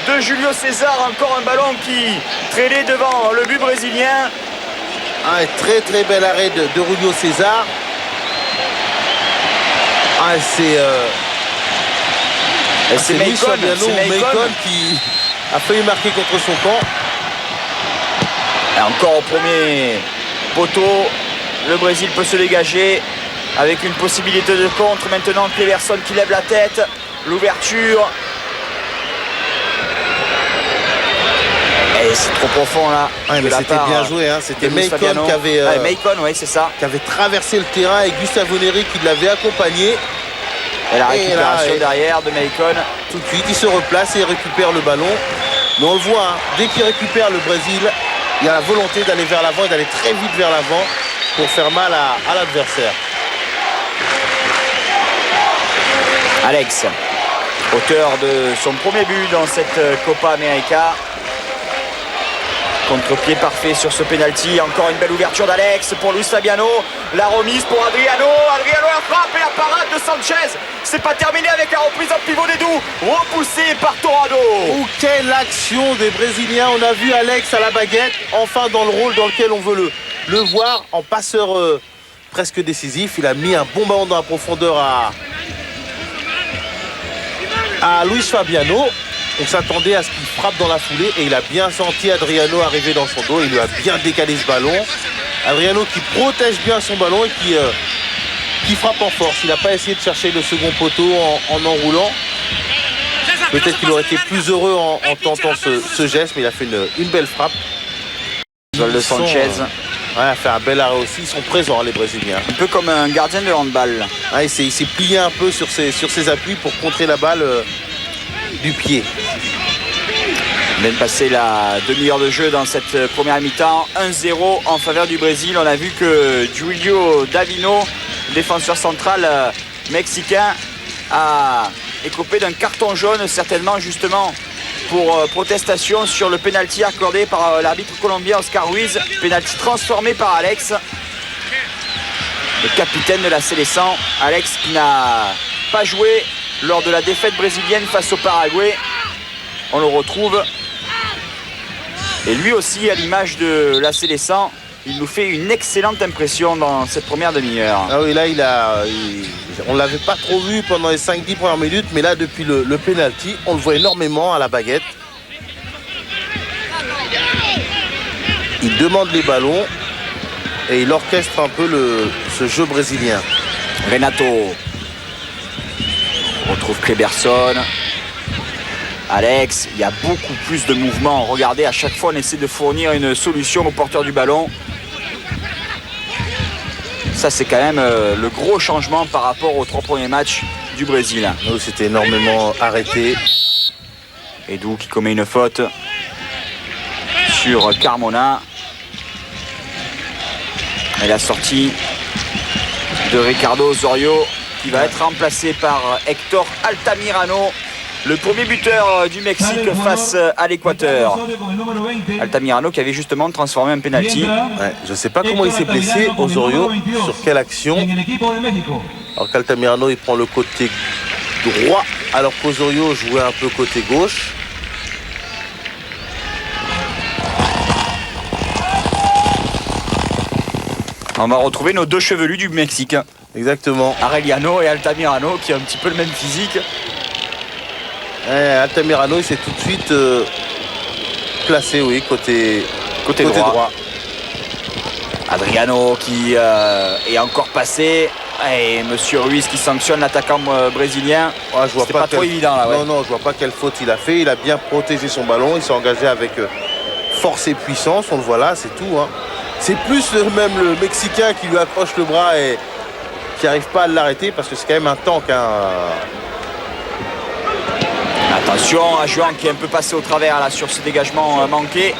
de Julio César. Encore un ballon qui traînait devant le but brésilien. Un très très bel arrêt de Julio César. C'est Maicon qui a failli marquer contre son camp. Et encore au premier poteau, le Brésil peut se dégager avec une possibilité de contre. Maintenant, Kleberson qui lève la tête. L'ouverture. Et c'est trop profond là. Ouais, mais c'était bien joué. Hein. C'était Maicon qui avait, Maicon, oui, c'est ça. Qui avait traversé le terrain et Gustavo Neri qui l'avait accompagné. Et la récupération derrière de Maicon. Tout de suite, il se replace et il récupère le ballon. Mais on le voit, hein, dès qu'il récupère le Brésil, il y a la volonté d'aller vers l'avant et d'aller très vite vers l'avant pour faire mal à l'adversaire. Alex, auteur de son premier but dans cette Copa América. Contre-pied parfait sur ce penalty. Encore une belle ouverture d'Alex pour Luis Fabiano. La remise pour Adriano. Adriano la frappe et la parade de Sanchez. C'est pas terminé avec la reprise en pivot des Doux. Repoussé par Torrado. Oh, quelle action des Brésiliens. On a vu Alex à la baguette. Enfin dans le rôle dans lequel on veut le voir. En passeur presque décisif. Il a mis un bon ballon dans la profondeur à Luis Fabiano. On s'attendait à ce qu'il frappe dans la foulée et il a bien senti Adriano arriver dans son dos. Il lui a bien décalé ce ballon. Adriano qui protège bien son ballon et qui frappe en force. Il n'a pas essayé de chercher le second poteau en enroulant. Peut-être qu'il aurait été plus heureux en tentant ce geste, mais il a fait une belle frappe. De Sanchez. Il a fait un bel arrêt aussi. Ils sont présents, les Brésiliens. Un peu comme un gardien de handball. Il s'est plié un peu sur ses appuis pour contrer la balle du pied. On vient de passer la demi-heure de jeu dans cette première mi-temps. 1-0 en faveur du Brésil. On a vu que Julio Davino, défenseur central mexicain, a écopé d'un carton jaune, certainement justement pour protestation sur le pénalty accordé par l'arbitre colombien Oscar Ruiz. Pénalty transformé par Alex, le capitaine de la Sélection. Alex qui n'a pas joué lors de la défaite brésilienne face au Paraguay. On le retrouve. Et lui aussi, à l'image de la Sélection, il nous fait une excellente impression dans cette première demi-heure. Ah oui, là, on ne l'avait pas trop vu pendant les 5-10 premières minutes, mais là, depuis le penalty, on le voit énormément à la baguette. Il demande les ballons et il orchestre un peu ce jeu brésilien. Renato. On retrouve Kleberson. Alex, il y a beaucoup plus de mouvements. Regardez, à chaque fois, on essaie de fournir une solution au porteur du ballon. Ça, c'est quand même le gros changement par rapport aux 3 premiers matchs du Brésil. Nous, c'était énormément arrêté. Edu qui commet une faute sur Carmona. Et la sortie de Ricardo Osorio qui va être remplacé par Héctor Altamirano, le premier buteur du Mexique face à l'Équateur. Altamirano qui avait justement transformé un penalty. Ouais, je ne sais pas comment il s'est blessé, Osorio, sur quelle action. Alors qu'Altamirano il prend le côté droit alors qu'Osorio jouait un peu côté gauche. On va retrouver nos 2 chevelus du Mexique. Exactement. Arellano et Altamirano qui ont un petit peu le même physique. Altamirano il s'est tout de suite placé, oui, côté droit. Adriano qui est encore passé. Et Monsieur Ruiz qui sanctionne l'attaquant brésilien. Ouais, c'était pas trop évident là. Ouais. Non, je vois pas quelle faute il a fait. Il a bien protégé son ballon. Il s'est engagé avec force et puissance. On le voit là, c'est tout. Hein. C'est plus même le Mexicain qui lui accroche le bras et qui n'arrive pas à l'arrêter parce que c'est quand même un tank. Hein. Attention à Juan qui est un peu passé au travers là sur ce dégagement manqué.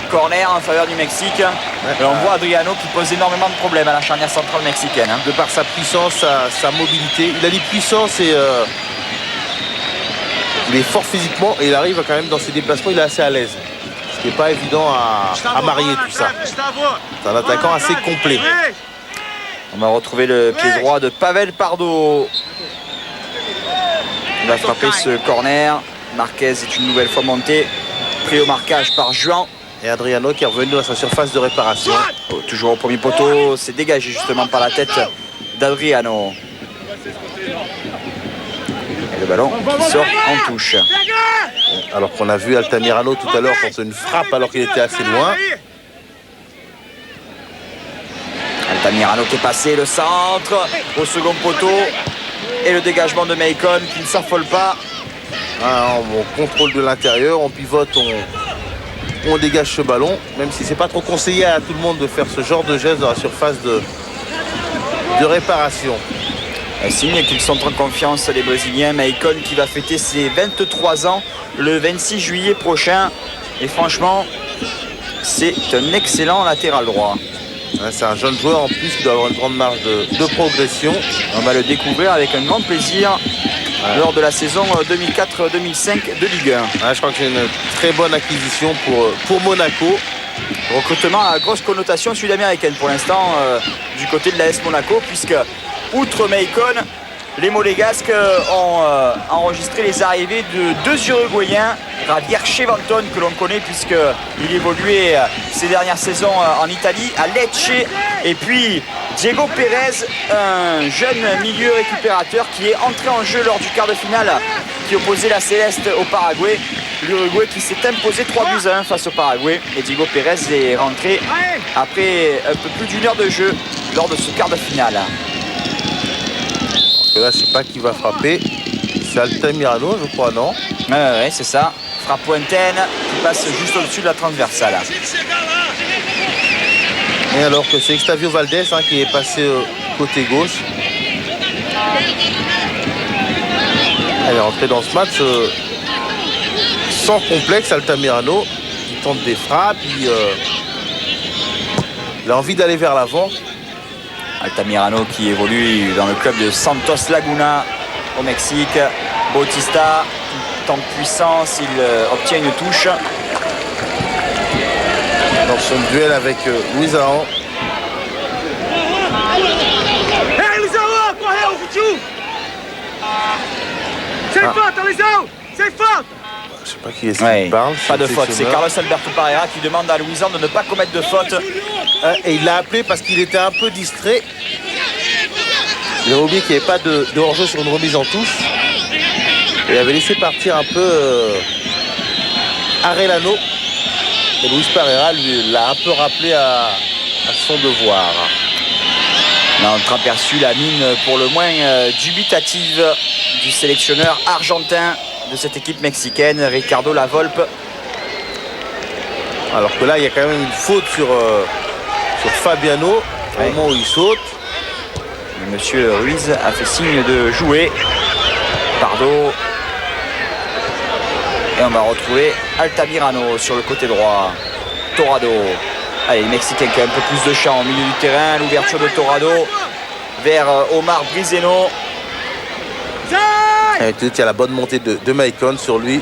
Corner en faveur du Mexique. Ouais. Et on voit Adriano qui pose énormément de problèmes à la charnière centrale mexicaine. Hein. De par sa puissance, sa mobilité. Il a dit puissance et il est fort physiquement et il arrive quand même dans ses déplacements, il est assez à l'aise. Ce qui n'est pas évident à marier tout ça. C'est un attaquant assez complet. On va retrouver le pied droit de Pavel Pardo. Il va frapper ce corner. Marquez est une nouvelle fois monté. Pris au marquage par Juan. Et Adriano qui est revenu dans sa surface de réparation. Oh, toujours au premier poteau. C'est dégagé justement par la tête d'Adriano. Et le ballon qui sort en touche. Alors qu'on a vu Altamirano tout à l'heure contre une frappe alors qu'il était assez loin. Altamirano qui est passé, le centre au second poteau. Et le dégagement de Maicon qui ne s'affole pas. Ah, on contrôle de l'intérieur, on pivote, on dégage ce ballon. Même si c'est pas trop conseillé à tout le monde de faire ce genre de geste dans la surface de réparation. Un signe qu'ils sont en confiance les Brésiliens. Maicon qui va fêter ses 23 ans le 26 juillet prochain. Et franchement, c'est un excellent latéral droit. C'est un jeune joueur en plus qui doit avoir une grande marge de progression. On va le découvrir avec un grand plaisir lors de la saison 2004-2005 de Ligue 1. Je crois que c'est une très bonne acquisition pour Monaco. Recrutement à grosse connotation sud-américaine pour l'instant du côté de l'AS Monaco, puisque outre Maicon, les Monégasques ont enregistré les arrivées de 2 Uruguayens, Javier Chevanton que l'on connaît puisqu'il évoluait ces dernières saisons en Italie, à Lecce, et puis Diego Pérez, un jeune milieu récupérateur qui est entré en jeu lors du quart de finale qui opposait la Céleste au Paraguay. L'Uruguay qui s'est imposé 3-1 face au Paraguay, et Diego Pérez est rentré après un peu plus d'1 heure de jeu lors de ce quart de finale. Là, je ne sais pas qui va frapper. C'est Altamirano, je crois, non? Ouais, c'est ça. Frappe lointaine qui passe juste au-dessus de la transversale. Et alors que c'est Extavio Valdés qui est passé côté gauche. Elle est rentrée dans ce match sans complexe. Altamirano, il tente des frappes, il a envie d'aller vers l'avant. Altamirano qui évolue dans le club de Santos Laguna au Mexique. Bautista qui tente puissance, il obtient une touche. Dans son duel avec Luisão. Hey Luisão, correu, Vitinho! Sem falta, Luisão! Sem falta! Je sais pas qui est-ce qui parle. Pas de faute, c'est Carlos Alberto Parreira qui demande à Luisão de ne pas commettre de faute. Et il l'a appelé parce qu'il était un peu distrait. Il a oublié qu'il n'y avait pas de hors-jeu sur une remise en touche. Il avait laissé partir un peu Arellano. Et Luis Parreira l'a un peu rappelé à son devoir. On a entreaperçu la mine pour le moins dubitative du sélectionneur argentin de cette équipe mexicaine, Ricardo Lavolpe. Alors que là, il y a quand même une faute sur Fabiano au moment où il saute. Et Monsieur Ruiz a fait signe de jouer. Pardo. Et on va retrouver Altamirano sur le côté droit. Torrado. Allez, les Mexicains qui ont un peu plus de champ au milieu du terrain. L'ouverture de Torrado vers Omar Brizeno. Et il y a la bonne montée de Maicon sur lui.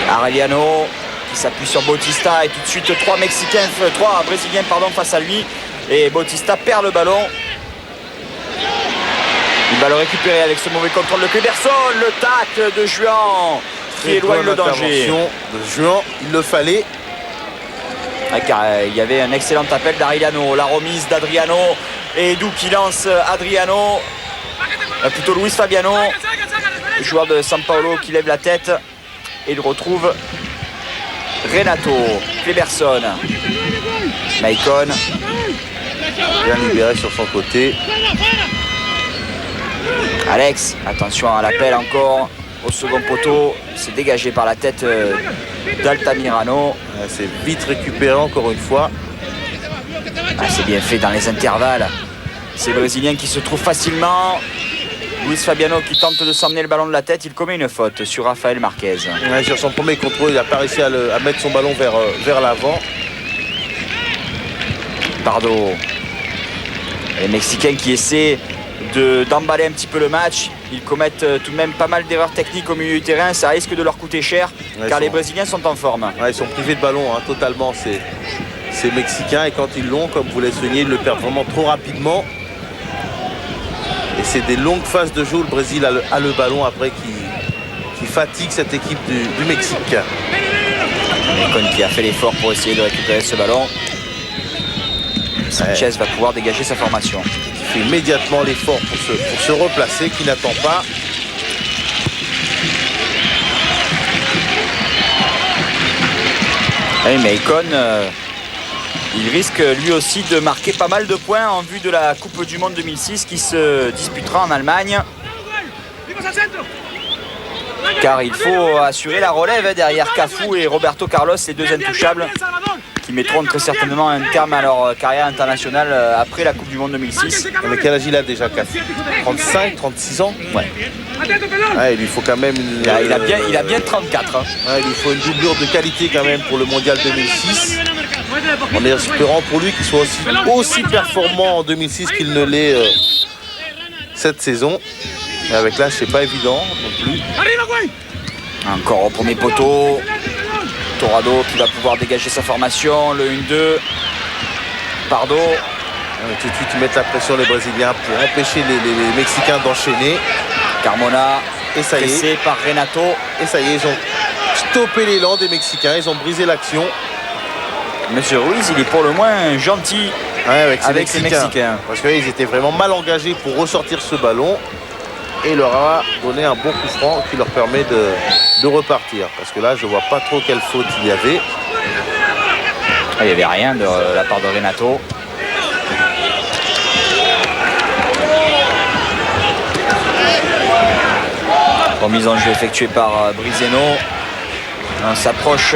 Arellano qui s'appuie sur Bautista et tout de suite trois Brésiliens face à lui. Et Bautista perd le ballon. Il va le récupérer avec ce mauvais contrôle de Cléberson. Le tacle de Juan qui éloigne le danger. De Juan, il le fallait. Car il y avait un excellent appel d'Arellano. La remise d'Adriano. Et Edu qui lance Adriano. Plutôt Luis Fabiano. Le joueur de São Paulo qui lève la tête. Et il retrouve Renato. Cléberson. Maicon. Bien libéré sur son côté. Alex, attention à l'appel encore au second poteau. C'est dégagé par la tête d'Altamirano. C'est vite récupéré encore une fois. C'est bien fait dans les intervalles. Ces Brésiliens qui se trouvent facilement. Luis Fabiano qui tente de s'emmener le ballon de la tête. Il commet une faute sur Rafael Marquez. Sur son premier contrôle, il n'a pas réussi à mettre son ballon vers l'avant. Pardo. Les Mexicains qui essaient d'emballer un petit peu le match. Ils commettent tout de même pas mal d'erreurs techniques au milieu du terrain. Ça risque de leur coûter cher car les Brésiliens sont en forme. Ils sont privés de ballon totalement ces Mexicains. Et quand ils l'ont, comme vous l'avez souligné, ils le perdent vraiment trop rapidement. Et c'est des longues phases de jeu où le Brésil a le ballon après qui fatigue cette équipe du Mexique. Maicon qui a fait l'effort pour essayer de récupérer ce ballon. Sanchez va pouvoir dégager sa formation. Il fait immédiatement l'effort pour se replacer, qui n'attend pas. Et Maicon, il risque lui aussi de marquer pas mal de points en vue de la Coupe du Monde 2006 qui se disputera en Allemagne. Car il faut assurer la relève derrière Cafu et Roberto Carlos, les deux intouchables, qui mettront très certainement un terme à leur carrière internationale après la Coupe du Monde 2006. Mais quel âge il a déjà, Cafu? 35, 36 ans? Ouais. Il lui faut quand même une... il a bien 34. Il lui faut une doublure de qualité quand même pour le Mondial 2006. En espérant pour lui qu'il soit aussi performant en 2006 qu'il ne l'est cette saison. Et avec l'âge, c'est pas évident non plus. Encore au premier poteau. Torrado qui va pouvoir dégager sa formation. Le 1-2. Pardo. Tout de suite, ils mettent la pression les Brésiliens pour empêcher les Mexicains d'enchaîner. Carmona. Et ça y est. Par Renato. Et ça y est, ils ont stoppé l'élan des Mexicains. Ils ont brisé l'action. Monsieur Ruiz, il est pour le moins gentil avec les Mexicains. Parce qu'ils étaient vraiment mal engagés pour ressortir ce ballon. Et il leur a donné un bon coup franc qui leur permet de repartir. Parce que là, je ne vois pas trop quelle faute il y avait. Il n'y avait rien de la part de Renato. Remise en jeu effectuée par Brizeno. On s'approche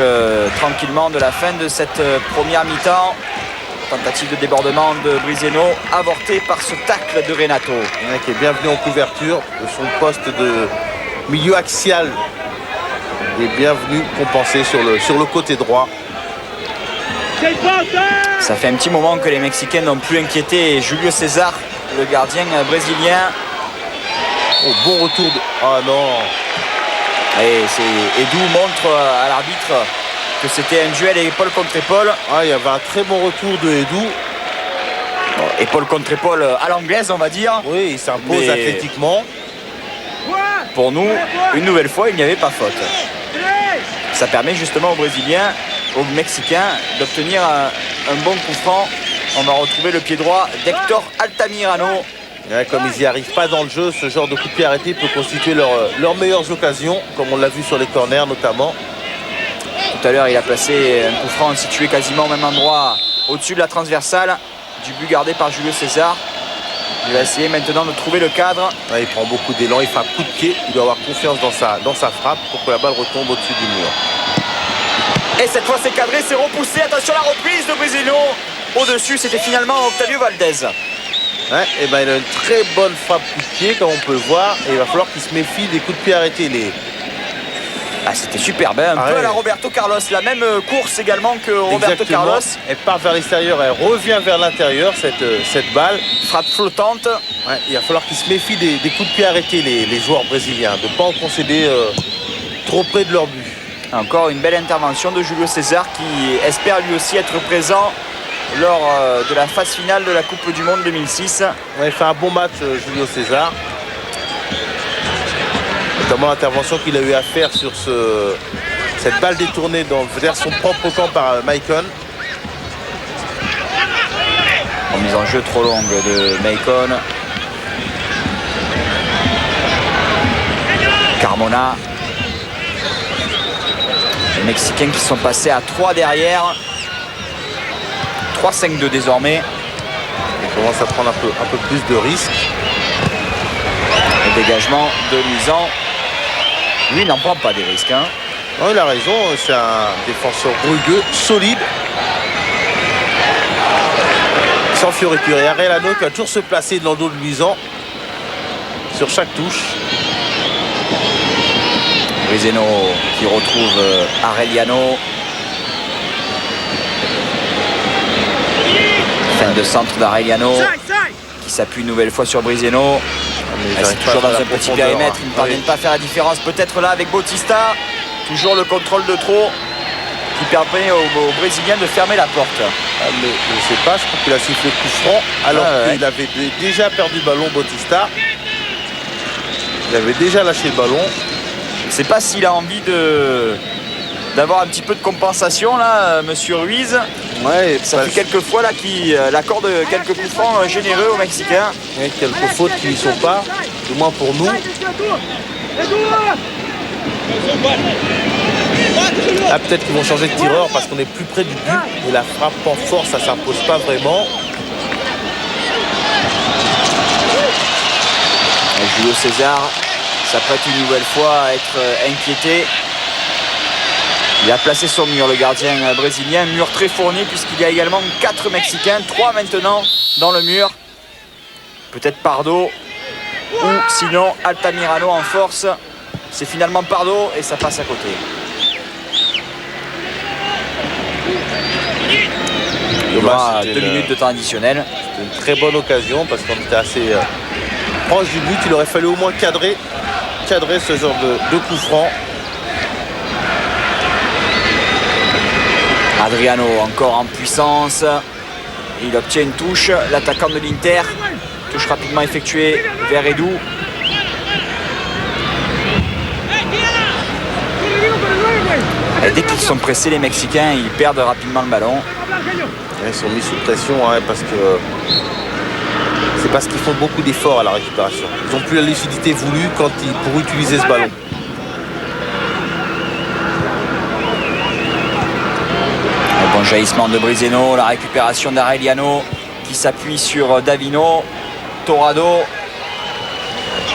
tranquillement de la fin de cette première mi-temps. Tentative de débordement de Brizeno, avorté par ce tacle de Renato. Qui est bienvenu en couverture de son poste de milieu axial. Il est bienvenu compenser sur le côté droit. Ça fait un petit moment que les Mexicains n'ont plus inquiété Julio César, le gardien brésilien. Bon retour de... Ah non. Et Edu montre à l'arbitre que c'était un duel épaule contre épaule. Il y avait un très bon retour de Edu. Épaule contre épaule à l'anglaise, on va dire. Oui, il s'impose athlétiquement. Pour nous, une nouvelle fois, il n'y avait pas faute. Ça permet justement aux Brésiliens, aux Mexicains, d'obtenir un bon coup franc. On va retrouver le pied droit d'Hector Altamirano. Comme ils n'y arrivent pas dans le jeu, ce genre de coup de pied arrêté peut constituer leurs meilleures occasions, comme on l'a vu sur les corners notamment. Tout à l'heure, il a placé un coup franc situé quasiment au même endroit, au-dessus de la transversale, du but gardé par Julio César. Il va essayer maintenant de trouver le cadre. Ouais, il prend beaucoup d'élan, il fait un coup de pied. Il doit avoir confiance dans sa frappe pour que la balle retombe au-dessus du mur. Et cette fois c'est cadré, c'est repoussé. Attention à la reprise de Brésilien. Au-dessus, c'était finalement Octavio Valdez. Ouais, et ben il a une très bonne frappe coup de pied, comme on peut le voir. Et il va falloir qu'il se méfie des coups de pied arrêtés. C'était superbe, hein, un peu à la Roberto Carlos. La même course également que Roberto Exactement. Carlos. Elle part vers l'extérieur, elle revient vers l'intérieur, cette balle. Frappe flottante. Ouais, il va falloir qu'ils se méfient des coups de pied arrêtés, les joueurs brésiliens, de ne pas en concéder trop près de leur but. Encore une belle intervention de Julio César qui espère lui aussi être présent lors de la phase finale de la Coupe du Monde 2006. Ouais, il fait un bon match, Julio César. Notamment l'intervention qu'il a eu à faire sur cette balle détournée vers son propre camp par Maicon. En mise en jeu trop longue de Maicon. Carmona. Les Mexicains qui sont passés à 3 derrière. 3-5-2 désormais. Il commence à prendre un peu plus de risques. Le dégagement de Luisan. Lui, il n'en prend pas des risques. Hein. Non, il a raison, c'est un défenseur rugueux, solide. Sans fioriture. Et Arellano qui va toujours se placer dans le dos de Luisan sur chaque touche. Brizeno qui retrouve Arellano. Fin de centre d'Arellano qui s'appuie une nouvelle fois sur Brizeno. C'est toujours dans un petit périmètre, ils ne parviennent pas à faire la différence. Peut-être là avec Bautista, toujours le contrôle de trop qui permet aux Brésiliens de fermer la porte. Mais je ne sais pas, je crois qu'il a sifflé coup franc alors qu'il avait déjà perdu le ballon, Bautista. Il avait déjà lâché le ballon. Je ne sais pas s'il a envie d'avoir un petit peu de compensation là, monsieur Ruiz. Ouais, ça fait quelques fois là qu'il accorde quelques coups francs généreux aux Mexicains. Ouais, quelques fautes qui n'y sont pas, du moins pour nous. Là peut-être qu'ils vont changer de tireur parce qu'on est plus près du but et la frappe en force ça s'impose pas vraiment. Julio César s'apprête une nouvelle fois à être inquiété. Il a placé son mur, le gardien brésilien, mur très fourni puisqu'il y a également 4 Mexicains, 3 maintenant dans le mur. Peut-être Pardo ou sinon Altamirano en force. C'est finalement Pardo et ça passe à côté. Il y aura 2 minutes de temps additionnel. C'était une très bonne occasion parce qu'on était assez proche du but. Il aurait fallu au moins cadrer ce genre de coup franc. Adriano encore en puissance. Il obtient une touche. L'attaquant de l'Inter. Touche rapidement effectuée vers Edu. Et dès qu'ils sont pressés, les Mexicains, ils perdent rapidement le ballon. Ils sont mis sous pression parce que c'est parce qu'ils font beaucoup d'efforts à la récupération. Ils n'ont plus la lucidité voulue pour utiliser ce ballon. Un bon jaillissement de Brizeno, la récupération d'Arellano qui s'appuie sur Davino. Torrado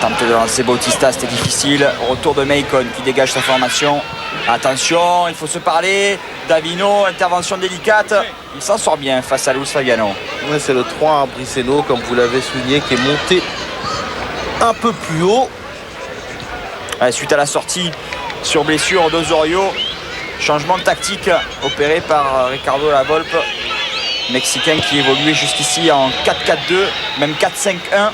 tente de lancer Bautista, c'était difficile. Retour de Maicon qui dégage sa formation. Attention, il faut se parler. Davino, intervention délicate. Il s'en sort bien face à Luis Fabiano. Ouais, c'est le 3 à Brizeno, comme vous l'avez souligné, qui est monté un peu plus haut. Ouais, suite à la sortie sur blessure d'Osorio. Changement de tactique opéré par Ricardo Lavolpe. Mexicain qui évoluait jusqu'ici en 4-4-2, même 4-5-1.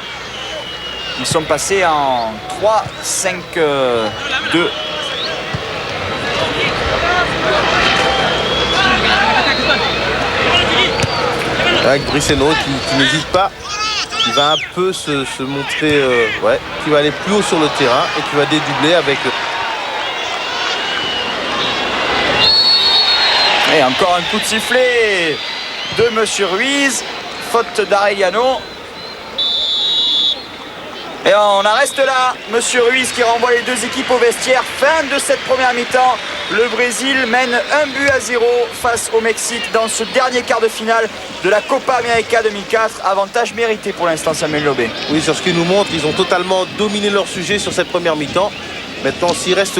Ils sont passés en 3-5-2. Avec Brizeno qui n'hésite pas, qui va un peu se montrer, qui va aller plus haut sur le terrain et qui va dédoubler avec... Et encore un coup de sifflet de Monsieur Ruiz, faute d'Arellano. Et on en reste là, Monsieur Ruiz qui renvoie les deux équipes au vestiaire. Fin de cette première mi-temps. Le Brésil mène 1-0 face au Mexique dans ce dernier quart de finale de la Copa América 2004. Avantage mérité pour l'instant, Samuel Lobé. Oui, sur ce qu'ils nous montrent, ils ont totalement dominé leur sujet sur cette première mi-temps. Maintenant, s'il reste...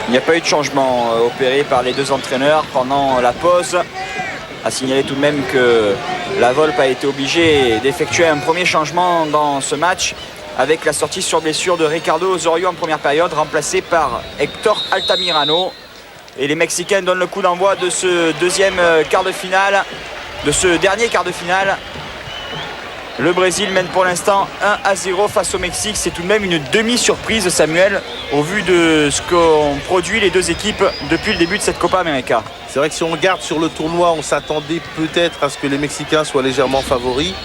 Il n'y a pas eu de changement opéré par les deux entraîneurs pendant la pause. A signaler tout de même que la Volpe a été obligée d'effectuer un premier changement dans ce match avec la sortie sur blessure de Ricardo Osorio en première période, remplacé par Héctor Altamirano. Et les Mexicains donnent le coup d'envoi de ce deuxième quart de finale, de ce dernier quart de finale. Le Brésil mène pour l'instant 1-0 face au Mexique. C'est tout de même une demi-surprise, Samuel, au vu de ce qu'ont produit les deux équipes depuis le début de cette Copa América. C'est vrai que si on regarde sur le tournoi, on s'attendait peut-être à ce que les Mexicains soient légèrement favoris.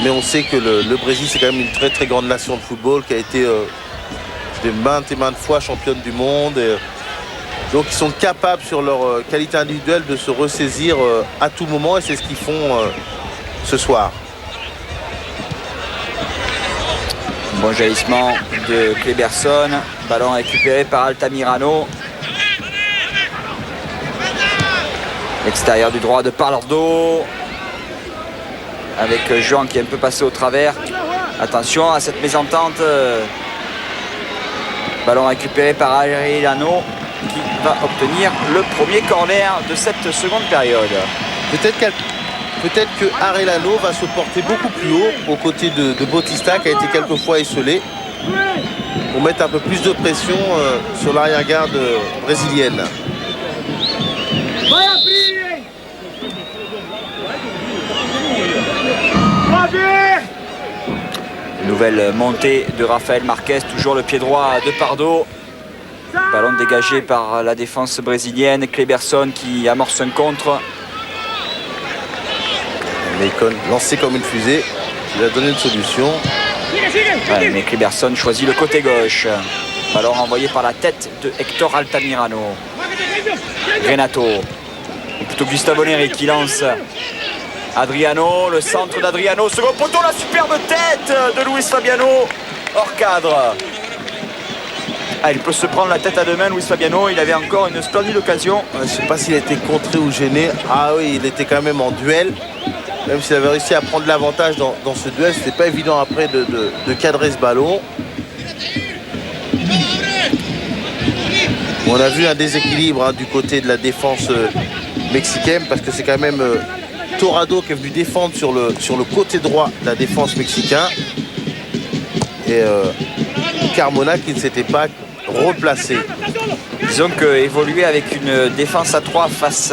Mais on sait que le Brésil, c'est quand même une très très grande nation de football qui a été de maintes et maintes fois championne du monde. Donc ils sont capables sur leur qualité individuelle de se ressaisir à tout moment et c'est ce qu'ils font ce soir. Bon jaillissement de Kleberson, ballon récupéré par Altamirano. L'extérieur du droit de Pardo. Avec Juan qui est un peu passé au travers. Attention à cette mésentente. Ballon récupéré par Arellano qui va obtenir le premier corner de cette seconde période. Peut-être que Arellano va se porter beaucoup plus haut aux côtés de Bautista qui a été quelquefois esselé pour mettre un peu plus de pression sur l'arrière-garde brésilienne. Nouvelle montée de Rafael Marquez, toujours le pied droit de Pardo. Ballon dégagé par la défense brésilienne. Kleberson qui amorce un contre. Bacon lancé comme une fusée, il a donné une solution. Ouais, mais Kleberson choisit le côté gauche. Ballon renvoyé par la tête de Héctor Altamirano. Renato. Et plutôt Gustavo Neri qui lance. Adriano, le centre d'Adriano. Second poteau, la superbe tête de Luis Fabiano. Hors cadre. Ah, il peut se prendre la tête à deux mains, Luis Fabiano. Il avait encore une splendide occasion. Je ne sais pas s'il a été contré ou gêné. Ah oui, il était quand même en duel. Même s'il avait réussi à prendre l'avantage dans ce duel, c'était pas évident après de cadrer ce ballon. On a vu un déséquilibre du côté de la défense mexicaine parce que c'est quand même Torrado qui est venu défendre sur le côté droit de la défense mexicaine et Carmona qui ne s'était pas replacé. Disons qu'évoluer avec une défense à 3 face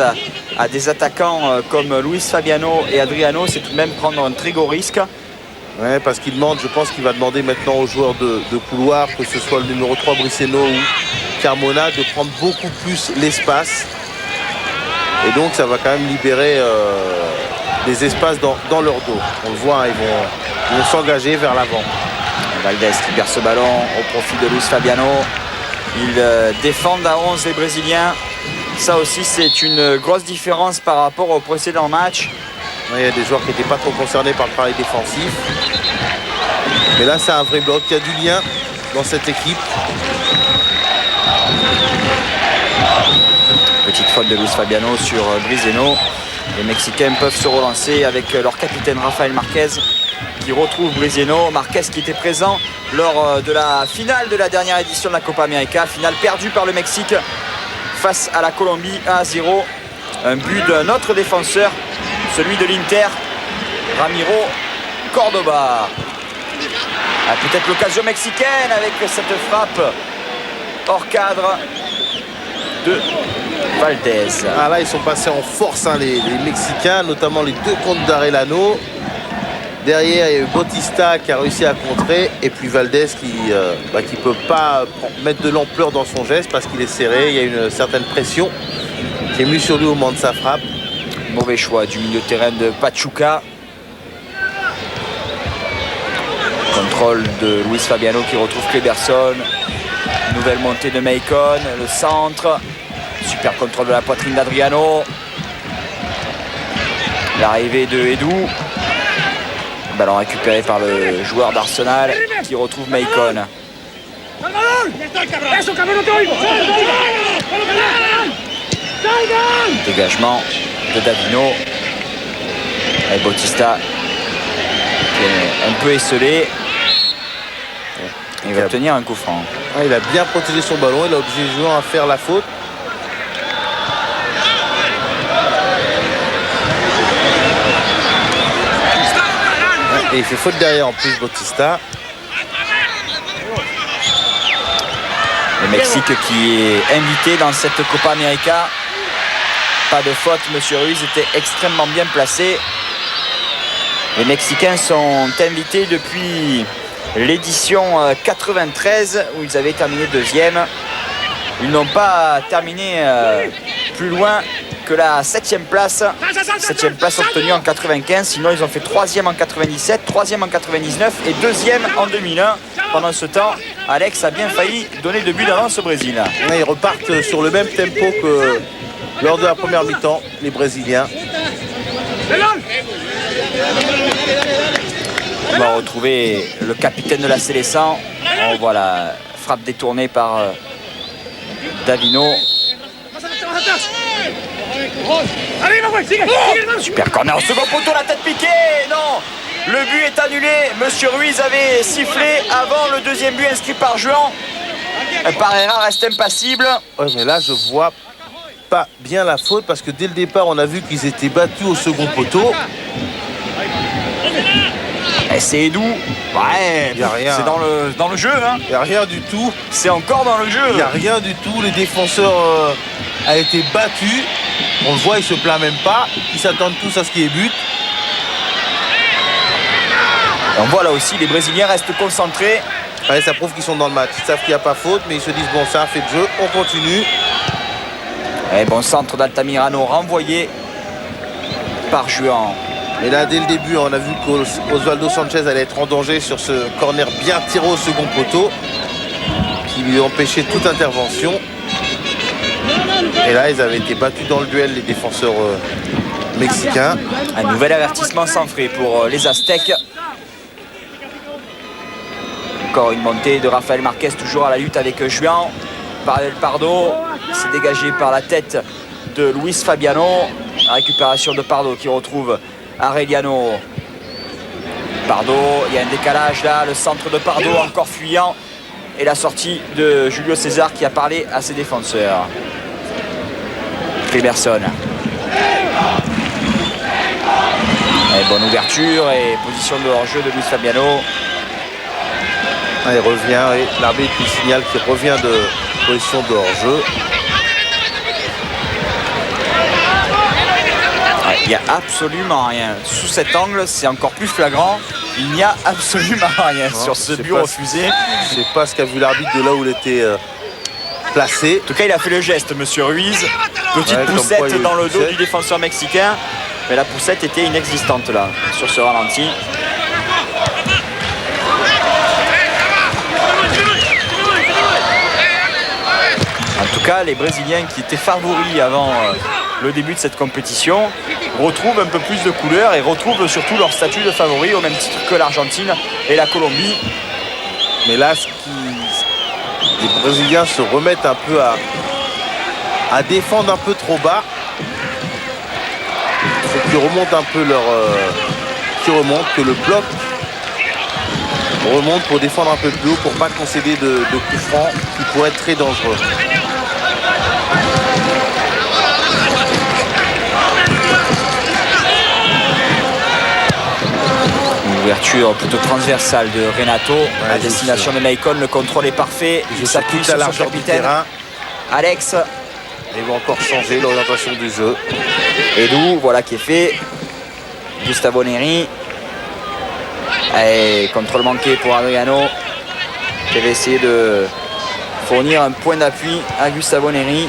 à des attaquants comme Luis Fabiano et Adriano, c'est tout de même prendre un très gros risque. Ouais, parce qu'il demande, je pense qu'il va demander maintenant aux joueurs de couloir, que ce soit le numéro 3 Briceno ou Carmona, de prendre beaucoup plus l'espace. Et donc ça va quand même libérer des espaces dans leur dos. On le voit, ils vont s'engager vers l'avant. Valdez qui perd ce ballon au profit de Luis Fabiano. Ils défendent à 11 les Brésiliens. Ça aussi c'est une grosse différence par rapport au précédent match. Ouais, il y a des joueurs qui n'étaient pas trop concernés par le travail défensif. Mais là c'est un vrai bloc. Il y a du lien dans cette équipe. Petite faute de Luis Fabiano sur Briceno. Les Mexicains peuvent se relancer avec leur capitaine Rafael Marquez qui retrouve Briceno. Marquez qui était présent lors de la finale de la dernière édition de la Copa América. Finale perdue par le Mexique face à la Colombie 1-0. Un but d'un autre défenseur, celui de l'Inter, Ramiro Cordoba. Ah, peut-être l'occasion mexicaine avec cette frappe hors cadre de Valdez. Ah là ils sont passés en force les Mexicains, notamment les deux comptes d'Arellano. Derrière il y a eu Bautista qui a réussi à contrer et puis Valdez qui peut pas mettre de l'ampleur dans son geste parce qu'il est serré, il y a une certaine pression qui est mise sur lui au moment de sa frappe. Mauvais choix du milieu de terrain de Pachuca. Contrôle de Luis Fabiano qui retrouve Kleberson. Nouvelle montée de Macon, le centre. Super contrôle de la poitrine d'Adriano. L'arrivée de Edou. Ballon récupéré par le joueur d'Arsenal qui retrouve Maicon. Dégagement de Davino. Et Bautista qui est un peu esselé. Il va obtenir un coup franc. Ah, il a bien protégé son ballon, il a obligé le joueur à faire la faute. Et il fait faute derrière en plus, Bautista. Le Mexique qui est invité dans cette Copa América. Pas de faute, Monsieur Ruiz était extrêmement bien placé. Les Mexicains sont invités depuis l'édition 93 où ils avaient terminé deuxième. Ils n'ont pas terminé plus loin que la 7e place. 7e place obtenue en 95, sinon ils ont fait 3e en 97, 3e en 99 et 2e en 2001. Pendant ce temps, Alex a bien failli donner 2 buts d'avance au Brésil. Et ils repartent sur le même tempo que lors de la première mi-temps, les Brésiliens. On va retrouver le capitaine de la Célestin. On voit la frappe détournée par Davino. Super corner au second poteau, la tête piquée. Non, le but est annulé. Monsieur Ruiz avait sifflé avant le deuxième but inscrit par Juan. Parera reste impassible. Ouais, mais là, je vois pas bien la faute parce que dès le départ, on a vu qu'ils étaient battus au second poteau. Et c'est Edou. Ouais, y a rien. C'est dans le jeu. Hein. Il n'y a rien du tout. C'est encore dans le jeu. Il n'y a rien du tout. Les défenseurs a été battu. On le voit, il se plaint même pas. Ils s'attendent tous à ce qu'il y ait but. Et on voit là aussi, les Brésiliens restent concentrés. Ouais, ça prouve qu'ils sont dans le match. Ils savent qu'il n'y a pas faute, mais ils se disent bon, c'est un fait de jeu. On continue. Et bon centre d'Altamirano renvoyé par Juan. Et là, dès le début, on a vu qu'Osvaldo Sanchez allait être en danger sur ce corner bien tiré au second poteau qui lui empêchait toute intervention. Et là, ils avaient été battus dans le duel, les défenseurs mexicains. Un nouvel avertissement sans frais pour les Aztèques. Encore une montée de Rafael Marquez, toujours à la lutte avec Juan. Paradel Pardo, c'est dégagé par la tête de Luis Fabiano. La récupération de Pardo qui retrouve Arellano. Pardo, il y a un décalage là, le centre de Pardo encore fuyant. Et la sortie de Julio César qui a parlé à ses défenseurs. Cléberson. Et bonne ouverture et position de hors-jeu de Luis Fabiano. Il revient et l'arbitre lui signale qu'il revient de position de hors-jeu. Il n'y a absolument rien. Sous cet angle, c'est encore plus flagrant. Il n'y a absolument rien sur ce but refusé. Je ne sais pas ce qu'a vu l'arbitre de là où il était placé. En tout cas, il a fait le geste, Monsieur Ruiz. Petite poussette dans le dos du défenseur mexicain. Mais la poussette était inexistante là, sur ce ralenti. En tout cas, les Brésiliens qui étaient favoris avant le début de cette compétition retrouvent un peu plus de couleurs et retrouvent surtout leur statut de favori au même titre que l'Argentine et la Colombie. Mais là, les Brésiliens se remettent un peu à défendre un peu trop bas. Il faut qu'ils remontent un peu que le bloc remonte pour défendre un peu plus haut pour ne pas concéder de coups francs qui pourraient être très dangereux. Ouverture plutôt transversale de Renato à destination de Maicon. Le contrôle est parfait. Il s'appuie sur son capitaine Alex. Ils vont encore changer l'orientation du jeu. Edou, voilà qui est fait. Gustavo Neri. Et contrôle manqué pour Adriano qui va essayer de fournir un point d'appui à Gustavo Neri.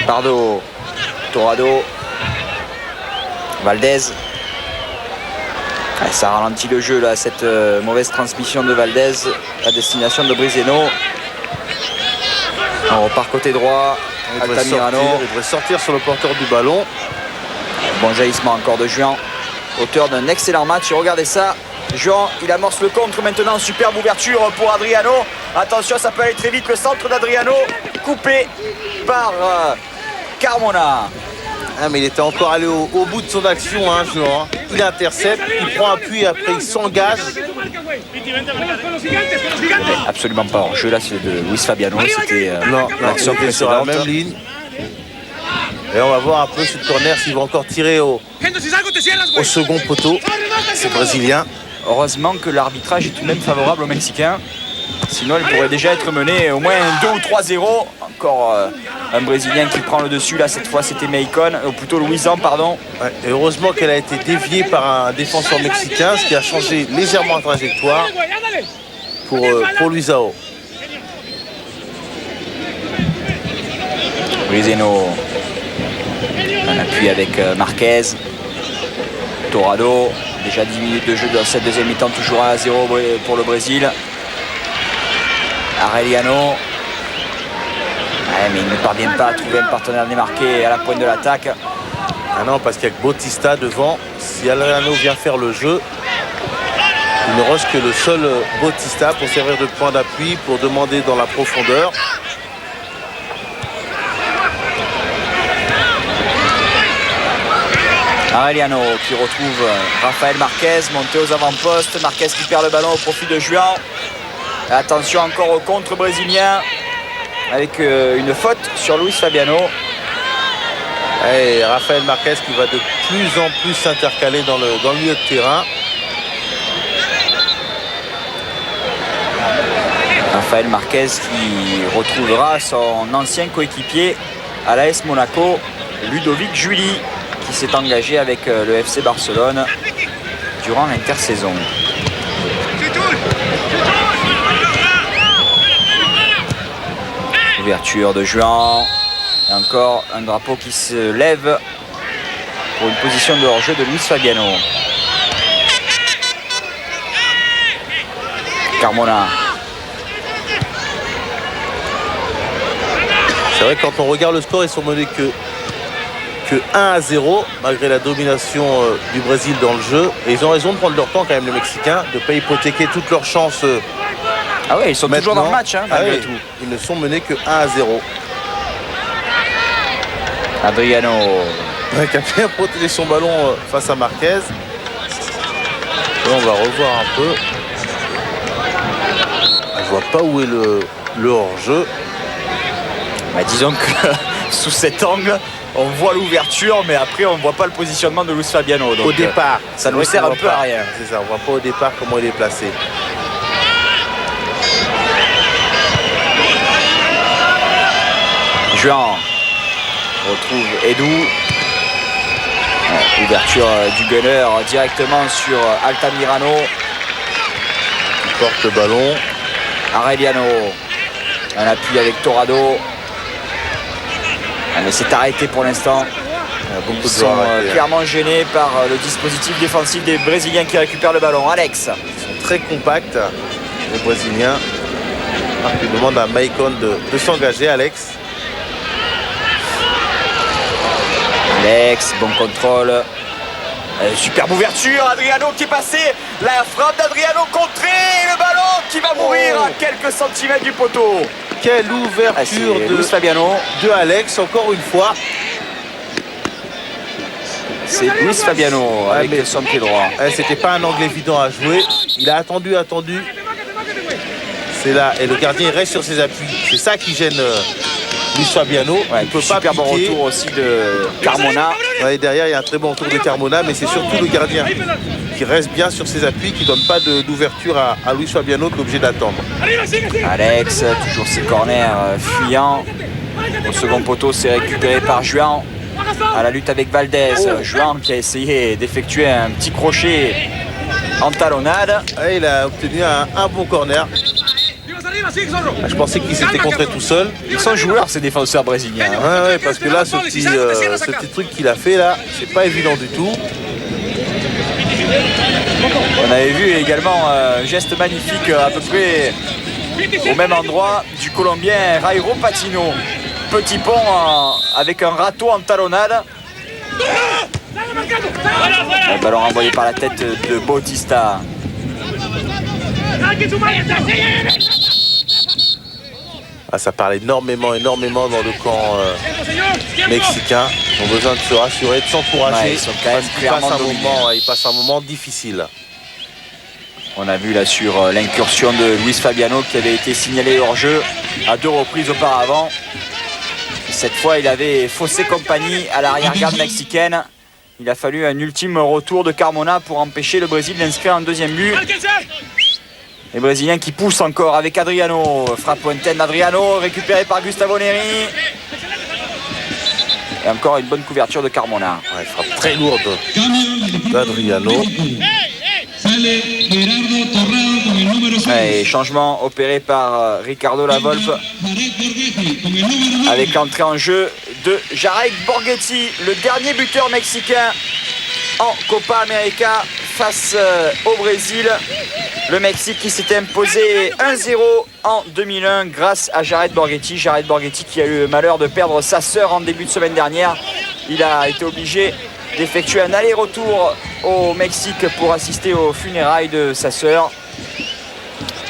Pardo, Torrado, Valdez. Ça ralentit le jeu là, cette mauvaise transmission de Valdez à destination de Brizeno. On repart côté droit. Altamirano. Il devrait sortir sur le porteur du ballon. Bon jaillissement encore de Juan, auteur d'un excellent match. Regardez ça, Juan, il amorce le contre maintenant. Superbe ouverture pour Adriano. Attention, ça peut aller très vite. Le centre d'Adriano coupé par Carmona. Ah, mais il était encore allé au bout de son action, hein, Juan. Il intercepte, il prend appui, après il s'engage. Absolument pas hors jeu là, c'est de Luis Fabiano. C'était Non, l'action il est sur la précédente. même ligne. Et on va voir un peu sur le corner s'il va encore tirer au second poteau. C'est brésilien. Heureusement que l'arbitrage est tout de même favorable aux Mexicains. Sinon, il pourrait déjà être mené au moins 2 ou 3-0. Encore un Brésilien qui prend le dessus. Là, cette fois, c'était Maicon, ou plutôt Luisan, pardon. Ouais, et heureusement qu'elle a été déviée par un défenseur mexicain, ce qui a changé légèrement la trajectoire pour Luisao. Luiseno, un appui avec Marquez. Torrado, déjà 10 minutes de jeu dans cette deuxième mi-temps, toujours 1-0 pour le Brésil. Arellano. Ouais, mais il ne parvient pas à trouver un partenaire démarqué à la pointe de l'attaque. Ah non, parce qu'il y a que Bautista devant. Si Arellano vient faire le jeu, il ne reste que le seul Bautista pour servir de point d'appui, pour demander dans la profondeur. Arellano qui retrouve Rafael Marquez, monté aux avant-postes. Marquez qui perd le ballon au profit de Juan. Attention encore au contre brésilien avec une faute sur Luis Fabiano. Et Rafael Marquez qui va de plus en plus s'intercaler dans le milieu de terrain. Rafael Marquez qui retrouvera son ancien coéquipier à l'AS Monaco, Ludovic Juli, qui s'est engagé avec le FC Barcelone durant l'intersaison. Ouverture de Juan. Et encore un drapeau qui se lève pour une position de hors-jeu de Luis Fabiano. Carmona. C'est vrai que quand on regarde le score, ils sont menés que 1-0 malgré la domination du Brésil dans le jeu. Et ils ont raison de prendre leur temps quand même, les Mexicains, de ne pas hypothéquer toutes leurs chances. Ah oui, ils sont toujours dans le match, hein, malgré tout. Ils ne sont menés que 1-0. Adriano. Qui a bien protégé son ballon face à Marquez. Et on va revoir un peu. Je ne vois pas où est le hors-jeu. Bah, disons que sous cet angle, on voit l'ouverture, mais après on ne voit pas le positionnement de Luis Fabiano. Donc, au départ, ça nous sert un peu à rien. C'est ça, on ne voit pas au départ comment il est placé. Juan retrouve Edu. Ouverture du gunner directement sur Altamirano. Il porte le ballon. Arellano. Un appui avec Torrado. Mais c'est arrêté pour l'instant. Ils sont clairement gênés par le dispositif défensif des Brésiliens qui récupèrent le ballon. Alex. Ils sont très compacts, les Brésiliens. Il demande à Maicon de s'engager, Alex. Alex, bon contrôle. Superbe ouverture, Adriano qui est passé. La frappe d'Adriano contrée. Et le ballon qui va mourir à quelques centimètres du poteau. Quelle ouverture de Luis Fabiano. De Alex, encore une fois. C'est Luis Fabiano avec son pied droit. C'était pas un angle évident à jouer. Il a attendu. C'est là. Et le gardien reste sur ses appuis. C'est ça qui gêne Luis Fabiano. Il peut pas super bon retour aussi de Carmona. Ouais, derrière, il y a un très bon retour de Carmona, mais c'est surtout le gardien qui reste bien sur ses appuis, qui ne donne pas d'ouverture à Luis Fabiano, qui est obligé d'attendre. Alex, toujours ses corners fuyants. Au second poteau, c'est récupéré par Juan. À la lutte avec Valdez. Juan qui a essayé d'effectuer un petit crochet en talonnade. Et il a obtenu un bon corner. Je pensais qu'il s'était contré tout seul. Ils sont joueurs, ces défenseurs brésiliens. Ouais, parce que là, ce petit truc qu'il a fait là, c'est pas évident du tout. On avait vu également un geste magnifique à peu près au même endroit du Colombien Jairo Patino. petit pont avec un râteau en talonnade. Le ballon renvoyé par la tête de Bautista. Ah, ça parle énormément dans le camp mexicain. Ils ont besoin de se rassurer, de s'encourager. Ouais, ils sont quand même clairement dominés. Ils passent un moment difficile. On a vu là sur l'incursion de Luis Fabiano qui avait été signalé hors jeu à 2 reprises auparavant. Cette fois, il avait faussé compagnie à l'arrière-garde mexicaine. Il a fallu un ultime retour de Carmona pour empêcher le Brésil d'inscrire un deuxième but. Les Brésiliens qui poussent encore avec Adriano. Frappe lointaine d'Adriano, récupéré par Gustavo Neri. Et encore une bonne couverture de Carmona. Ouais, frappe très lourde d'Adriano. Et changement opéré par Ricardo Lavolpe avec l'entrée en jeu de Jared Borghetti, le dernier buteur mexicain en Copa América face au Brésil. Le Mexique qui s'était imposé 1-0 en 2001 grâce à Jared Borghetti. Jared Borghetti qui a eu le malheur de perdre sa sœur en début de semaine dernière. Il a été obligé d'effectuer un aller-retour au Mexique pour assister aux funérailles de sa sœur.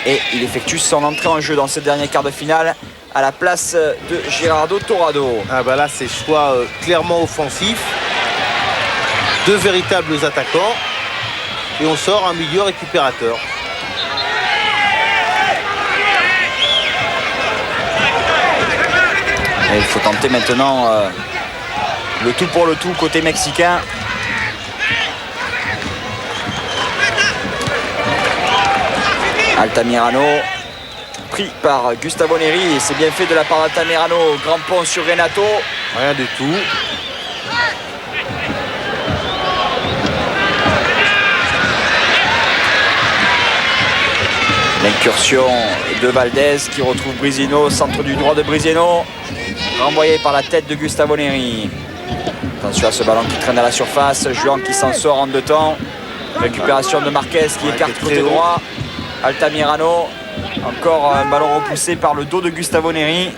Et il effectue son entrée en jeu dans ce dernier quart de finale à la place de Gerardo Torrado. Ah bah là, c'est choix clairement offensif. 2 véritables attaquants. Et on sort un milieu récupérateur. Et il faut tenter maintenant le tout pour le tout côté mexicain. Altamirano pris par Gustavo Neri et c'est bien fait de la part d'Altamirano. Grand pont sur Renato. Rien du tout. L'incursion de Valdez qui retrouve Brizino, centre du droit de Brizino, renvoyé par la tête de Gustavo Neri. Attention à ce ballon qui traîne à la surface, Juan qui s'en sort en 2 temps. Récupération de Marquez qui écarte côté droit. Altamirano, encore un ballon repoussé par le dos de Gustavo Neri.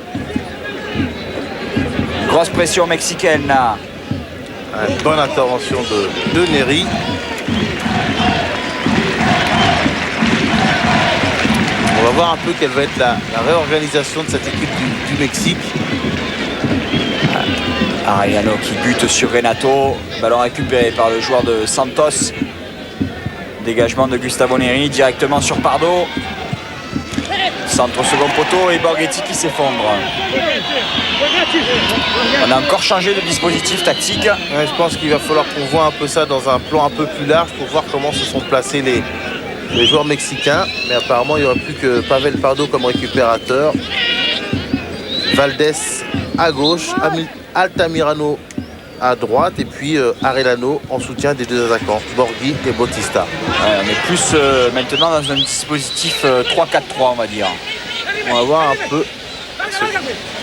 Grosse pression mexicaine là. Une bonne intervention de Neri. On va voir un peu quelle va être la réorganisation de cette équipe du Mexique. Arellano qui bute sur Renato. Ballon récupéré par le joueur de Santos. Dégagement de Gustavo Neri directement sur Pardo. Centre au second poteau et Borghetti qui s'effondre. On a encore changé de dispositif tactique. Ouais, je pense qu'il va falloir qu'on voit un peu ça dans un plan un peu plus large pour voir comment se sont placés les joueurs mexicains. Mais apparemment, il n'y aura plus que Pavel Pardo comme récupérateur. Valdez à gauche, Altamirano à droite et puis Arellano en soutien des 2 attaquants, Borghi et Bautista. Ouais, on est plus maintenant dans un dispositif 3-4-3 on va dire. On va voir un peu.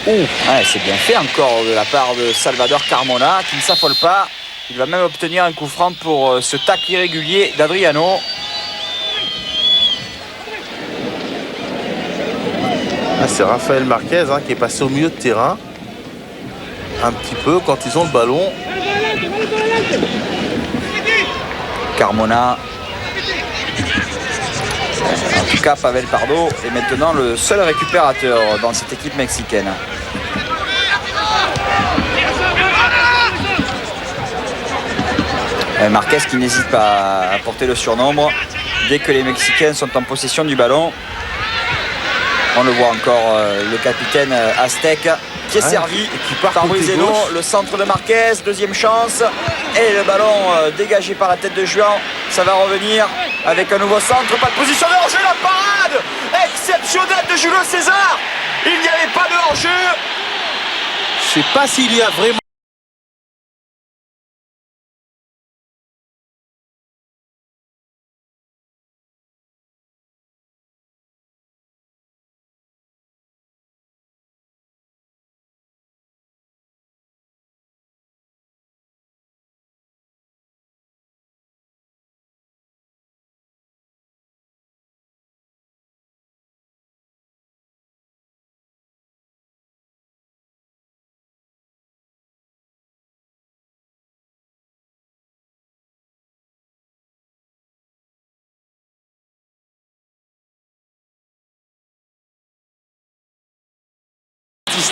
Ouais, c'est bien fait encore de la part de Salvador Carmona qui ne s'affole pas. Il va même obtenir un coup franc pour ce tacle irrégulier d'Adriano. Ah, c'est Rafael Marquez qui est passé au milieu de terrain. Un petit peu quand ils ont le ballon. Carmona. En tout cas, Pavel Pardo est maintenant le seul récupérateur dans cette équipe mexicaine. Marquez qui n'hésite pas à porter le surnombre dès que les Mexicains sont en possession du ballon. On le voit encore, le capitaine aztèque qui est servi par Brizeno, le centre de Marquez, deuxième chance et le ballon dégagé par la tête de Juan. Ça va revenir avec un nouveau centre, pas de position de hors-jeu, la parade exceptionnelle de Julio César. Il n'y avait pas de hors-jeu. Je ne sais pas s'il y a vraiment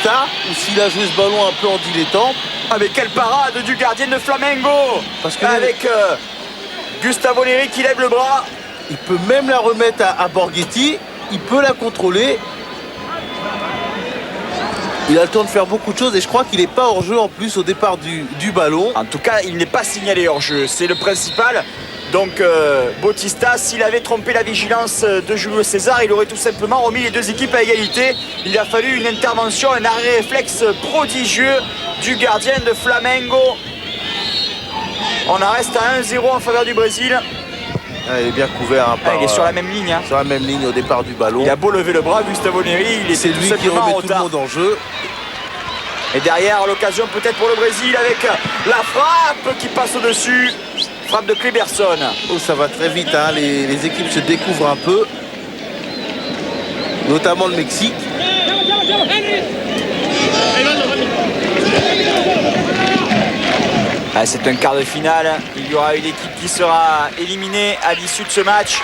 Bautista ou s'il a joué ce ballon un peu en dilettante. Ah mais quelle parade du gardien de Flamengo, Parce que avec Gustavo Neri qui lève le bras. il peut même la remettre à Borghetti, il peut la contrôler. Il a le temps de faire beaucoup de choses et je crois qu'il n'est pas hors jeu en plus au départ du ballon. En tout cas, il n'est pas signalé hors jeu, c'est le principal. Donc Bautista, s'il avait trompé la vigilance de Julio César, il aurait tout simplement remis les deux équipes à égalité. Il a fallu une intervention, un arrêt réflexe prodigieux du gardien de Flamengo. On en reste à 1-0 en faveur du Brésil. Ah, il est bien couvert. Hein, Il est sur la même ligne. Sur la même ligne au départ du ballon. Il a beau lever le bras, Gustavo Neri, il est C'est tout lui qui simplement remet en tout le retard. monde en jeu. Et derrière, l'occasion peut-être pour le Brésil avec la frappe qui passe au-dessus. Frappe de Kleberson. Oh, ça va très vite, hein. Les équipes se découvrent un peu. Notamment le Mexique. Ah, c'est un quart de finale. Il y aura une équipe qui sera éliminée à l'issue de ce match.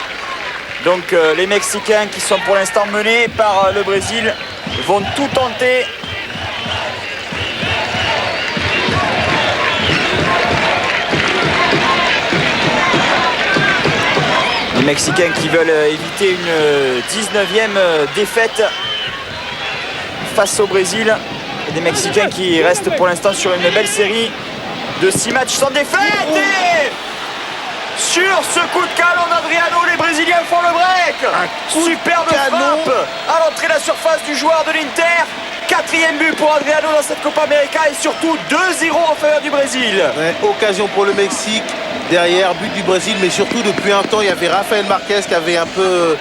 Donc les Mexicains qui sont pour l'instant menés par le Brésil vont tout tenter. Les Mexicains qui veulent éviter une 19e défaite face au Brésil. Et des Mexicains qui restent pour l'instant sur une belle série de 6 matchs sans défaite. Et sur ce coup de canon d'Adriano, les Brésiliens font le break. Superbe frappe à l'entrée de la surface du joueur de l'Inter. 4e but pour Adriano dans cette Copa América et surtout 2-0 en faveur du Brésil. Ouais, occasion pour le Mexique. Derrière, but du Brésil, mais surtout depuis un temps, il y avait Rafael Marquez qui avait un peu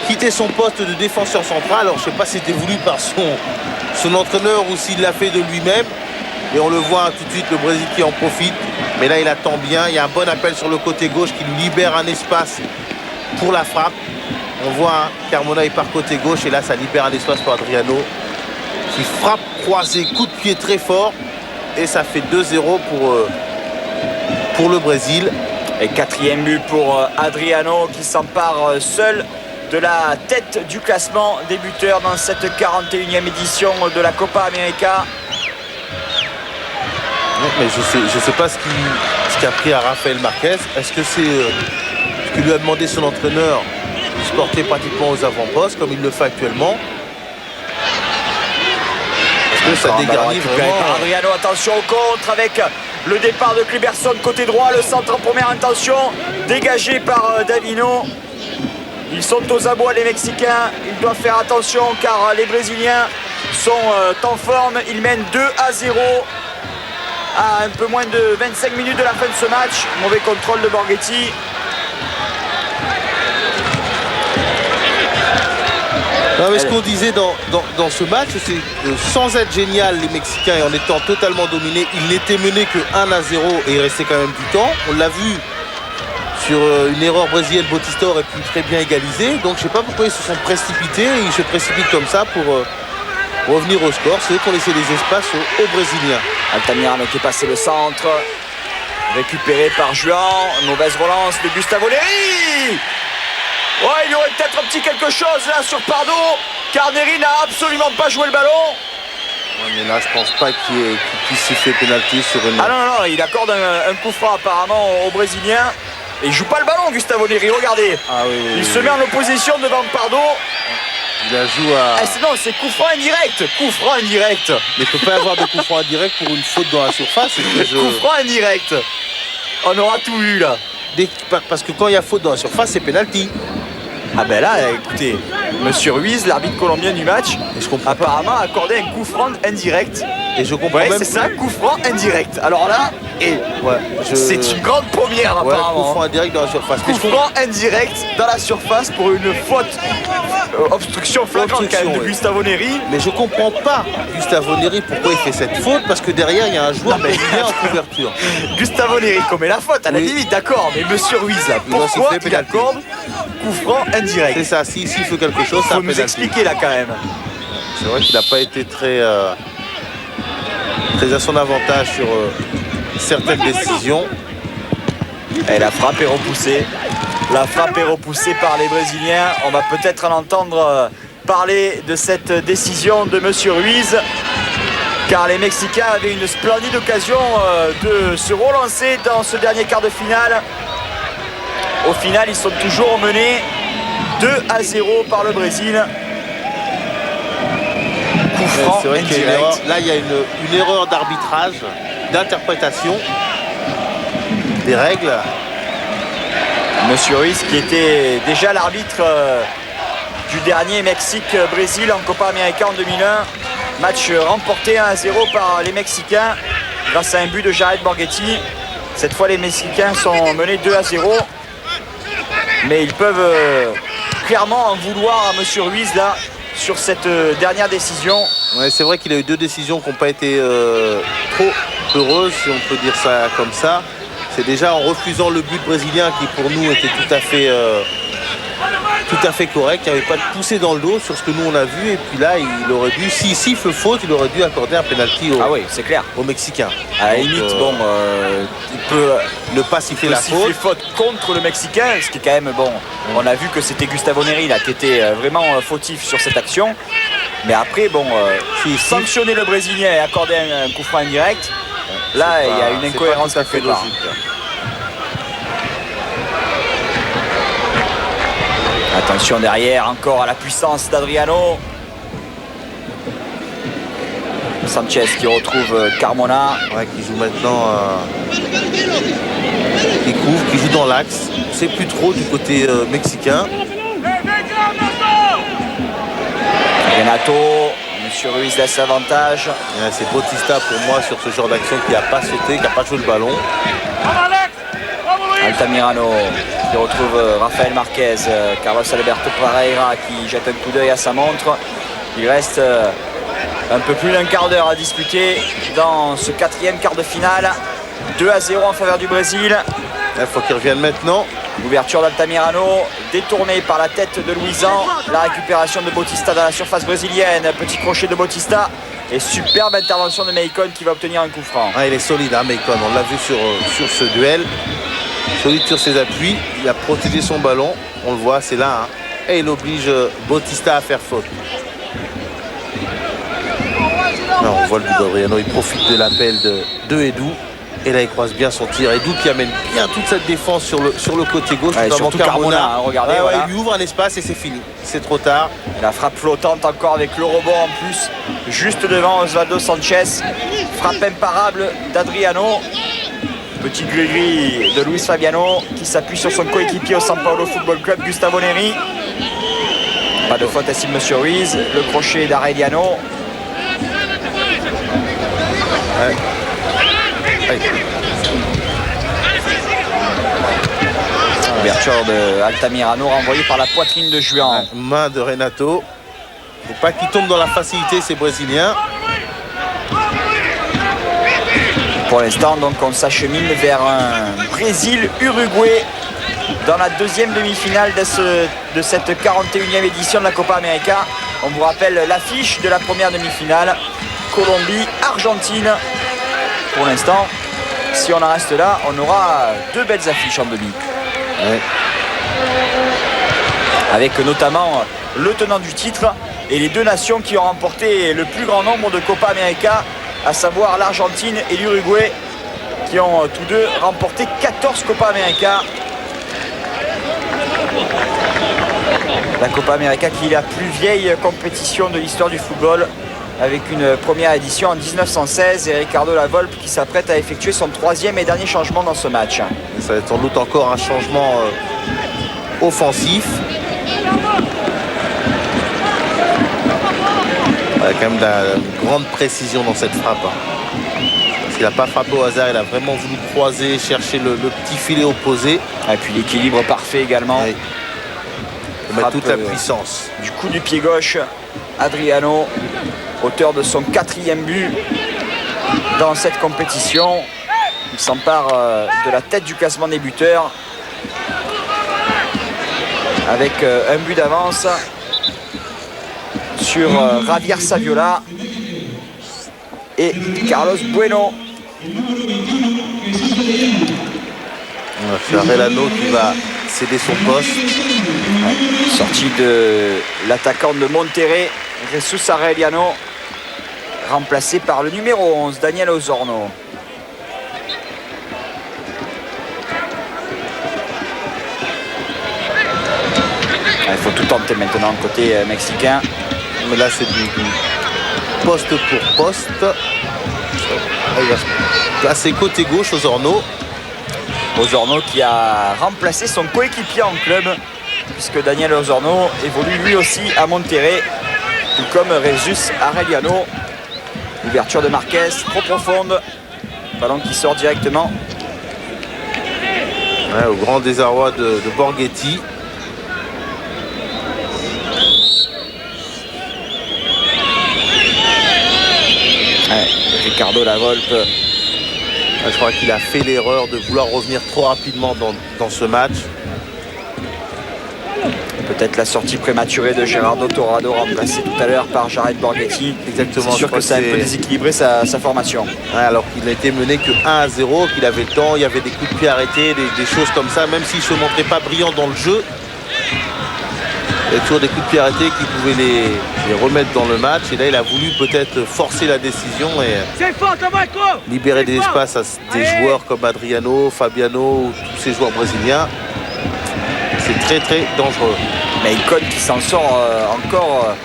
quitté son poste de défenseur central. Alors je ne sais pas si c'était voulu par son entraîneur ou s'il l'a fait de lui-même. Et on le voit tout de suite, le Brésil qui en profite. Mais là, il attend bien. Il y a un bon appel sur le côté gauche qui lui libère un espace pour la frappe. On voit Carmona, il part côté gauche et là, ça libère un espace pour Adriano qui frappe croisé, coup de pied très fort. Et ça fait 2-0 pour le Brésil. Et 4e but pour Adriano qui s'empare seul de la tête du classement des buteurs dans cette 41e édition de la Copa América. Mais je sais pas ce qui a pris à Rafael Marquez. Est-ce que c'est ce que lui a demandé son entraîneur de se porter pratiquement aux avant-postes comme il le fait actuellement? Est-ce que ça dégarnit vraiment? Adriano, attention au contre avec le départ de Kleberson côté droit, le centre en première intention dégagé par Davino. Ils sont aux abois les Mexicains, ils doivent faire attention car les Brésiliens sont en forme. Ils mènent 2-0 à un peu moins de 25 minutes de la fin de ce match. Mauvais contrôle de Borghetti. Non, mais ce qu'on disait dans ce match, c'est que sans être génial, les Mexicains, et en étant totalement dominés, ils n'étaient menés que 1-0 et il restait quand même du temps. On l'a vu sur une erreur brésilienne, Bautista aurait pu très bien égaliser. Donc je ne sais pas pourquoi ils se sont précipités. Ils se précipitent comme ça pour revenir au score. C'est eux qui ont laissé des espaces aux Brésiliens. Altamirano qui est passé le centre. Récupéré par Juan. Mauvaise relance de Gustavo Neri. Ouais, il y aurait peut-être un petit quelque chose là sur Pardo. Car Neri n'a absolument pas joué le ballon. Ouais, mais là, je pense pas qu'il puisse siffler pénalty sur une... Ah non, il accorde un coup franc apparemment aux Brésiliens. Et il joue pas le ballon, Gustavo Neri, regardez. Ah, oui, il se met en opposition devant Pardo. Il la joue à... Non, c'est coup franc indirect. Coup franc indirect. Mais il ne peut pas y avoir de coup franc indirect pour une faute dans la surface. Coup franc indirect. On aura tout eu là. Parce que quand il y a faute dans la surface, c'est pénalty. Ah ben là, écoutez, Monsieur Ruiz, l'arbitre colombien du match, Et je comprends apparemment a accordé un coup franc indirect. Et je comprends Ouais, même c'est ça, coup franc indirect. Alors là, c'est une grande première apparemment. Coup franc indirect dans la surface. Coup franc indirect dans la surface pour une faute obstruction flagrante quand même de Gustavo Neri. Mais je comprends pas Gustavo Neri pourquoi il fait cette faute, parce que derrière il y a un joueur brésilien en couverture. Gustavo Neri commet la faute à la limite, d'accord, mais Monsieur Ruiz là, pourquoi il accorde coup franc indirect? C'est ça, s'il fait quelque chose, ça faut nous expliquer là quand même. C'est vrai qu'il n'a pas été très à son avantage sur certaines décisions. Et la frappe est repoussée. La frappe est repoussée par les Brésiliens. On va peut-être en entendre parler de cette décision de Monsieur Ruiz, car les Mexicains avaient une splendide occasion de se relancer dans ce dernier quart de finale. Au final, ils sont toujours menés 2-0 par le Brésil. Coup franc c'est vrai qu'il y a une indirect. erreur. Là, il y a une erreur d'arbitrage, d'interprétation des règles. Monsieur Ruiz qui était déjà l'arbitre du dernier Mexique-Brésil en Copa América en 2001. Match remporté 1-0 par les Mexicains grâce à un but de Jared Borghetti. Cette fois, les Mexicains sont menés 2-0. Mais ils peuvent clairement en vouloir à Monsieur Ruiz là sur cette dernière décision. Ouais, c'est vrai qu'il a eu deux décisions qui n'ont pas été trop heureuses, si on peut dire ça comme ça. C'est déjà en refusant le but brésilien qui pour nous était tout à fait correct. Il n'y avait pas de poussée dans le dos sur ce que nous on a vu. Et puis là, il aurait dû, s'il fait faute, il aurait dû accorder un penalty Ah oui, c'est clair. aux Mexicains. À la Donc, limite, il peut ne pas siffler la siffler faute. faute contre le Mexicain, ce qui est quand même bon. On a vu que c'était Gustavo Neri là qui était vraiment fautif sur cette action. Mais après, Si. sanctionner le Brésilien et accorder un coup franc indirect, là, il y a une incohérence tout à qui fait fait part. logique. Attention derrière, encore à la puissance d'Adriano. Sanchez qui retrouve Carmona. Ouais, qui joue maintenant, qui couvre, qui joue dans l'axe. On ne sait plus trop du côté mexicain. Renato, Monsieur Ruiz laisse l'avantage. Ouais, c'est Bautista pour moi sur ce genre d'action qui n'a pas sauté, qui n'a pas joué le ballon. Altamirano qui retrouve Rafael Marquez, Carlos Alberto Pereira qui jette un coup d'œil à sa montre. Il reste un peu plus d'un quart d'heure à disputer dans ce quatrième quart de finale. 2-0 en faveur du Brésil. Il faut qu'il revienne maintenant. Ouverture d'Altamirano, détournée par la tête de Luisan. La récupération de Bautista dans la surface brésilienne. Petit crochet de Bautista. Et superbe intervention de Meikon qui va obtenir un coup franc. Ah, il est solide, hein, Meikon. On l'a vu sur ce duel. Solide sur ses appuis. Il a protégé son ballon. On le voit, c'est là. Hein. Et il oblige Bautista à faire faute. Non, on voit le but d'Adriano. Il profite de l'appel de Edu. Et là, il croise bien son tir. Edu qui amène bien toute cette défense sur le côté gauche. Ouais, surtout Carmona, hein, regardez. Voilà. Il lui ouvre un espace et c'est fini. C'est trop tard. La frappe flottante encore avec le rebond en plus. Juste devant Osvaldo Sanchez. Frappe imparable d'Adriano. Petit gris-gris de Luis Fabiano qui s'appuie sur son coéquipier au São Paulo Football Club, Gustavo Neri. Pas de faute, estime Monsieur Ruiz. Le crochet d'Arellano. Ouais. Ouverture de Altamirano renvoyée par la poitrine de Juan. Main de Renato. Faut pas qu'il tombe dans la facilité, ces Brésiliens. Pour l'instant, donc, on s'achemine vers un Brésil-Uruguay dans la deuxième demi-finale de cette 41e édition de la Copa América. On vous rappelle l'affiche de la première demi-finale. Colombie-Argentine. Pour l'instant, si on en reste là, on aura deux belles affiches en demi. Ouais. Avec notamment le tenant du titre et les deux nations qui ont remporté le plus grand nombre de Copa América, à savoir l'Argentine et l'Uruguay, qui ont tous deux remporté 14 Copa América. La Copa América qui est la plus vieille compétition de l'histoire du football, avec une première édition en 1916 et Ricardo Lavolpe qui s'apprête à effectuer son troisième et dernier changement dans ce match. Et ça va être sans doute encore un changement offensif. Il y a quand même de la grande précision dans cette frappe. Parce qu'il n'a pas frappé au hasard, il a vraiment voulu croiser, chercher le petit filet opposé. Et puis l'équilibre parfait également. Oui. Il met toute la puissance. Du coup du pied gauche, Adriano, auteur de son 4e but dans cette compétition. Il s'empare de la tête du classement des buteurs avec un but d'avance sur Javier Saviola et Carlos Bueno. C'est Arellano qui va céder son poste. Sortie de l'attaquant de Monterrey, Jesus Arellano, remplacé par le numéro 11, Daniel Osorno. Il faut tout tenter maintenant côté mexicain. Mais là, c'est du poste pour poste. Il va se placer côté gauche, Osorno. Osorno qui a remplacé son coéquipier en club, puisque Daniel Osorno évolue lui aussi à Monterrey, tout comme Jesus Arellano. Ouverture de Marquez, trop profonde. Ballon qui sort directement. Ouais, au grand désarroi de Borghetti. Ouais, Ricardo Lavolpe. Je crois qu'il a fait l'erreur de vouloir revenir trop rapidement dans ce match. Peut-être la sortie prématurée de Gerardo Torrado, remplacé tout à l'heure par Jared Borghetti. Exactement. C'est sûr que ça a un peu déséquilibré sa formation. Ouais, alors qu'il a été mené que 1-0, qu'il avait le temps, il y avait des coups de pied arrêtés, des choses comme ça, même s'il ne se montrait pas brillant dans le jeu. Il y a toujours des coups de pied arrêtés qui pouvaient les remettre dans le match. Et là, il a voulu peut-être forcer la décision et libérer des espaces à des joueurs comme Adriano, Fabiano ou tous ces joueurs brésiliens. C'est très très dangereux. Mais Icon qui s'en sort encore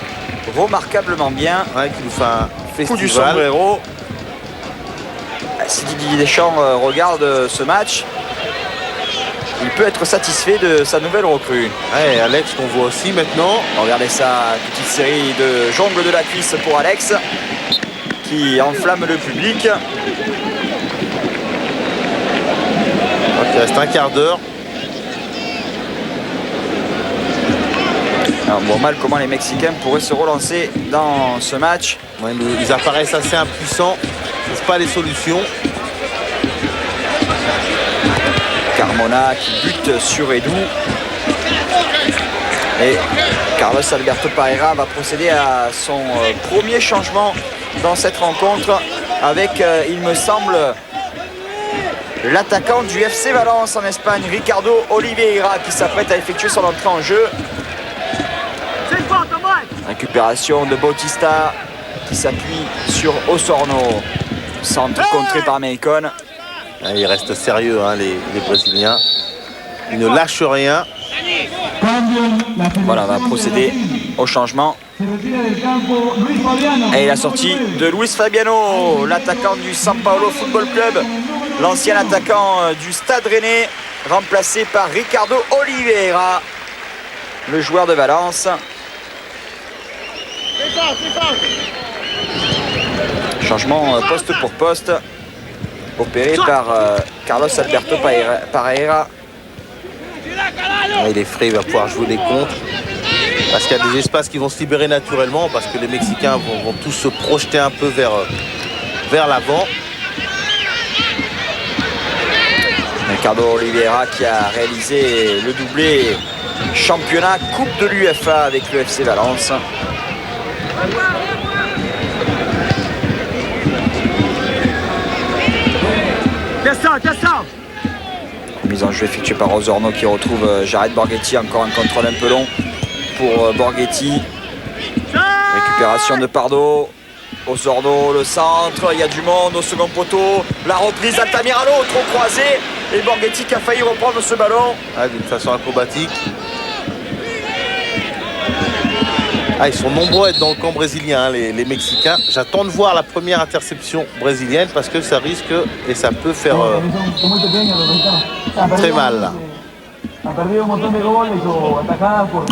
remarquablement bien. Ouais, qui nous fait un festival. Coup du sombrero. Si Didier Deschamps regarde ce match, il peut être satisfait de sa nouvelle recrue. Ouais, Alex qu'on voit aussi maintenant. Regardez ça, petite série de jongles de la cuisse pour Alex qui enflamme le public. Il reste un quart d'heure. On voit mal comment les Mexicains pourraient se relancer dans ce match. Ouais, ils apparaissent assez impuissants. Ce pas les solutions. Carmona qui bute sur Edu. Et Carlos Alberto Parreira va procéder à son premier changement dans cette rencontre avec, il me semble, l'attaquant du FC Valence en Espagne, Ricardo Oliveira, qui s'apprête à effectuer son entrée en jeu. Récupération de Bautista qui s'appuie sur Osorno. Centre contré par Meikon. Ils restent sérieux, hein, les Brésiliens. Ils ne lâchent rien. Voilà, on va procéder au changement. Et la sortie de Luis Fabiano, l'attaquant du São Paulo Football Club, l'ancien attaquant du Stade Rennais, remplacé par Ricardo Oliveira, le joueur de Valence. Changement poste pour poste opéré par Carlos Alberto Parreira. Il est frais, il va pouvoir jouer les contres parce qu'il y a des espaces qui vont se libérer naturellement parce que les Mexicains vont tous se projeter un peu vers l'avant. Ricardo Oliveira qui a réalisé le doublé championnat Coupe de l'UEFA avec le FC Valence. Mise en jeu effectuée par Osorno qui retrouve Jared Borghetti, encore un contrôle un peu long pour Borghetti. Récupération de Pardo. Osorno, le centre, il y a du monde au second poteau. La reprise d'Altamirano, trop croisé. Et Borghetti qui a failli reprendre ce ballon. D'une façon acrobatique. Ils sont nombreux à être dans le camp brésilien, hein, les Mexicains. J'attends de voir la première interception brésilienne parce que ça risque et ça peut faire très mal. Là.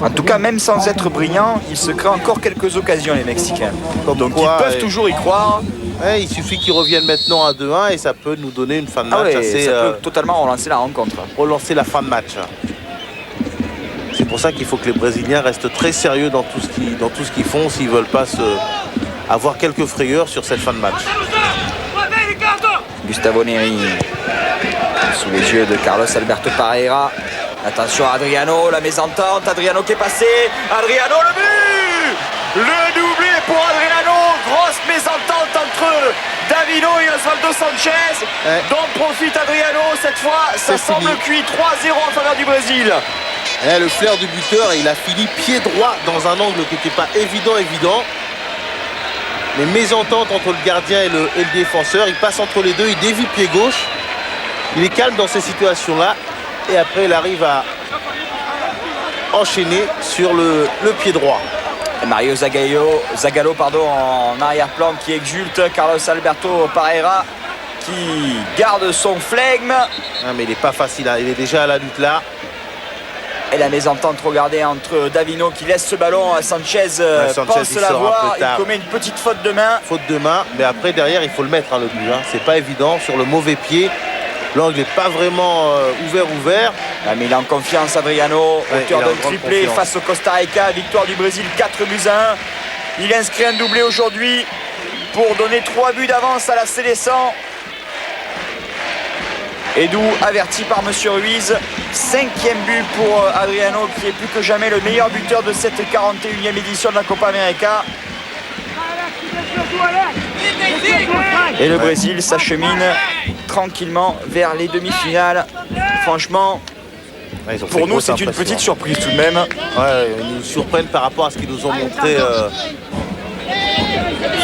En tout cas, même sans être brillant, il se crée encore quelques occasions, les Mexicains. Donc ils peuvent toujours y croire. Ouais, il suffit qu'ils reviennent maintenant à 2-1 et ça peut nous donner une fin de match assez... Ça peut totalement relancer la rencontre. Relancer la fin de match. C'est pour ça qu'il faut que les Brésiliens restent très sérieux dans tout ce qu'ils font s'ils ne veulent pas avoir quelques frayeurs sur cette fin de match. Gustavo Neri sous les yeux de Carlos Alberto Parreira. Attention à Adriano, la mésentente. Adriano qui est passé. Adriano, le but! Le doublé pour Adriano. Grosse mésentente entre Davino et Osvaldo Sanchez. Dont profite Adriano. Cette fois, ça semble cuit. 3-0 en faveur du Brésil. Et là, le flair du buteur, et il a fini pied droit dans un angle qui n'était pas évident. Mais mésentente entre le gardien et le défenseur. Il passe entre les deux, il dévie pied gauche. Il est calme dans ces situations-là. Et après, il arrive à enchaîner sur le pied droit. Et Mario Zagallo en arrière-plan qui exulte. Carlos Alberto Parreira qui garde son flegme. Ah, mais il n'est pas facile, hein. Il est déjà à la lutte là. Et la mésentente, regardez, entre Davino qui laisse ce ballon à Sanchez, pense l'avoir, il commet une petite faute de main. Faute de main, mais après derrière il faut le mettre, hein, le but, hein. C'est pas évident sur le mauvais pied. L'angle n'est pas vraiment ouvert. Ah, mais il est en confiance, Adriano, auteur d'un triplé confiance face au Costa Rica, victoire du Brésil 4-1. Il inscrit un doublé aujourd'hui pour donner 3 buts d'avance à la Sélection. Edu averti par Monsieur Ruiz. 5e but pour Adriano, qui est plus que jamais le meilleur buteur de cette 41e édition de la Copa América. Et le Brésil s'achemine tranquillement vers les demi-finales. Franchement, pour nous, c'est une petite surprise tout de même. Ouais, ils nous surprennent par rapport à ce qu'ils nous ont montré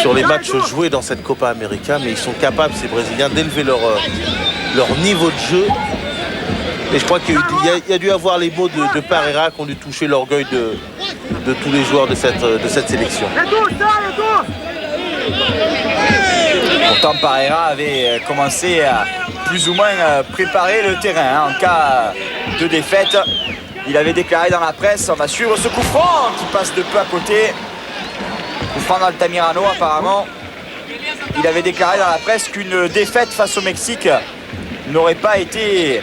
sur les matchs joués dans cette Copa América. Mais ils sont capables, ces Brésiliens, d'élever leur niveau de jeu. Et je crois qu'il y a dû avoir les mots de Parreira qui ont dû toucher l'orgueil de tous les joueurs de cette sélection. Pourtant, Parreira avait commencé à plus ou moins préparer le terrain en cas de défaite. Il avait déclaré dans la presse: on va suivre ce coup franc qui passe de peu à côté. Coup franc d'Altamirano apparemment. Il avait déclaré dans la presse qu'une défaite face au Mexique n'aurait pas été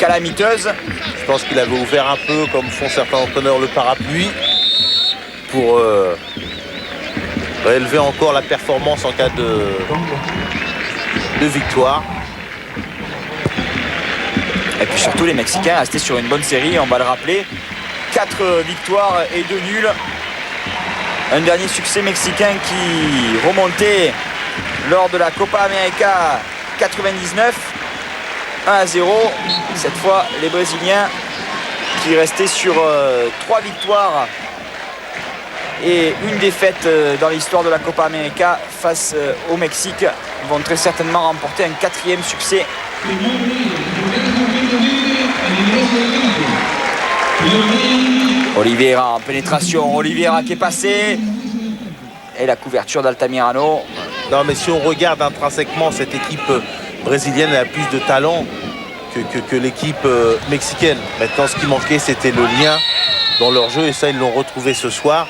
calamiteuse. Je pense qu'il avait ouvert un peu, comme font certains entraîneurs, le parapluie pour élever encore la performance en cas de victoire. Et puis surtout, les Mexicains restaient sur une bonne série, on va le rappeler. 4 victoires et 2 nuls. Un dernier succès mexicain qui remontait lors de la Copa América 99. 1-0. Cette fois, les Brésiliens qui restaient sur 3 victoires et une défaite dans l'histoire de la Copa América face au Mexique vont très certainement remporter un 4e succès. Oliveira en pénétration, Oliveira qui est passé et la couverture d'Altamirano. Non, mais si on regarde intrinsèquement, cette équipe brésilienne a plus de talent que l'équipe mexicaine. Maintenant, ce qui manquait, c'était le lien dans leur jeu, et ça, ils l'ont retrouvé ce soir.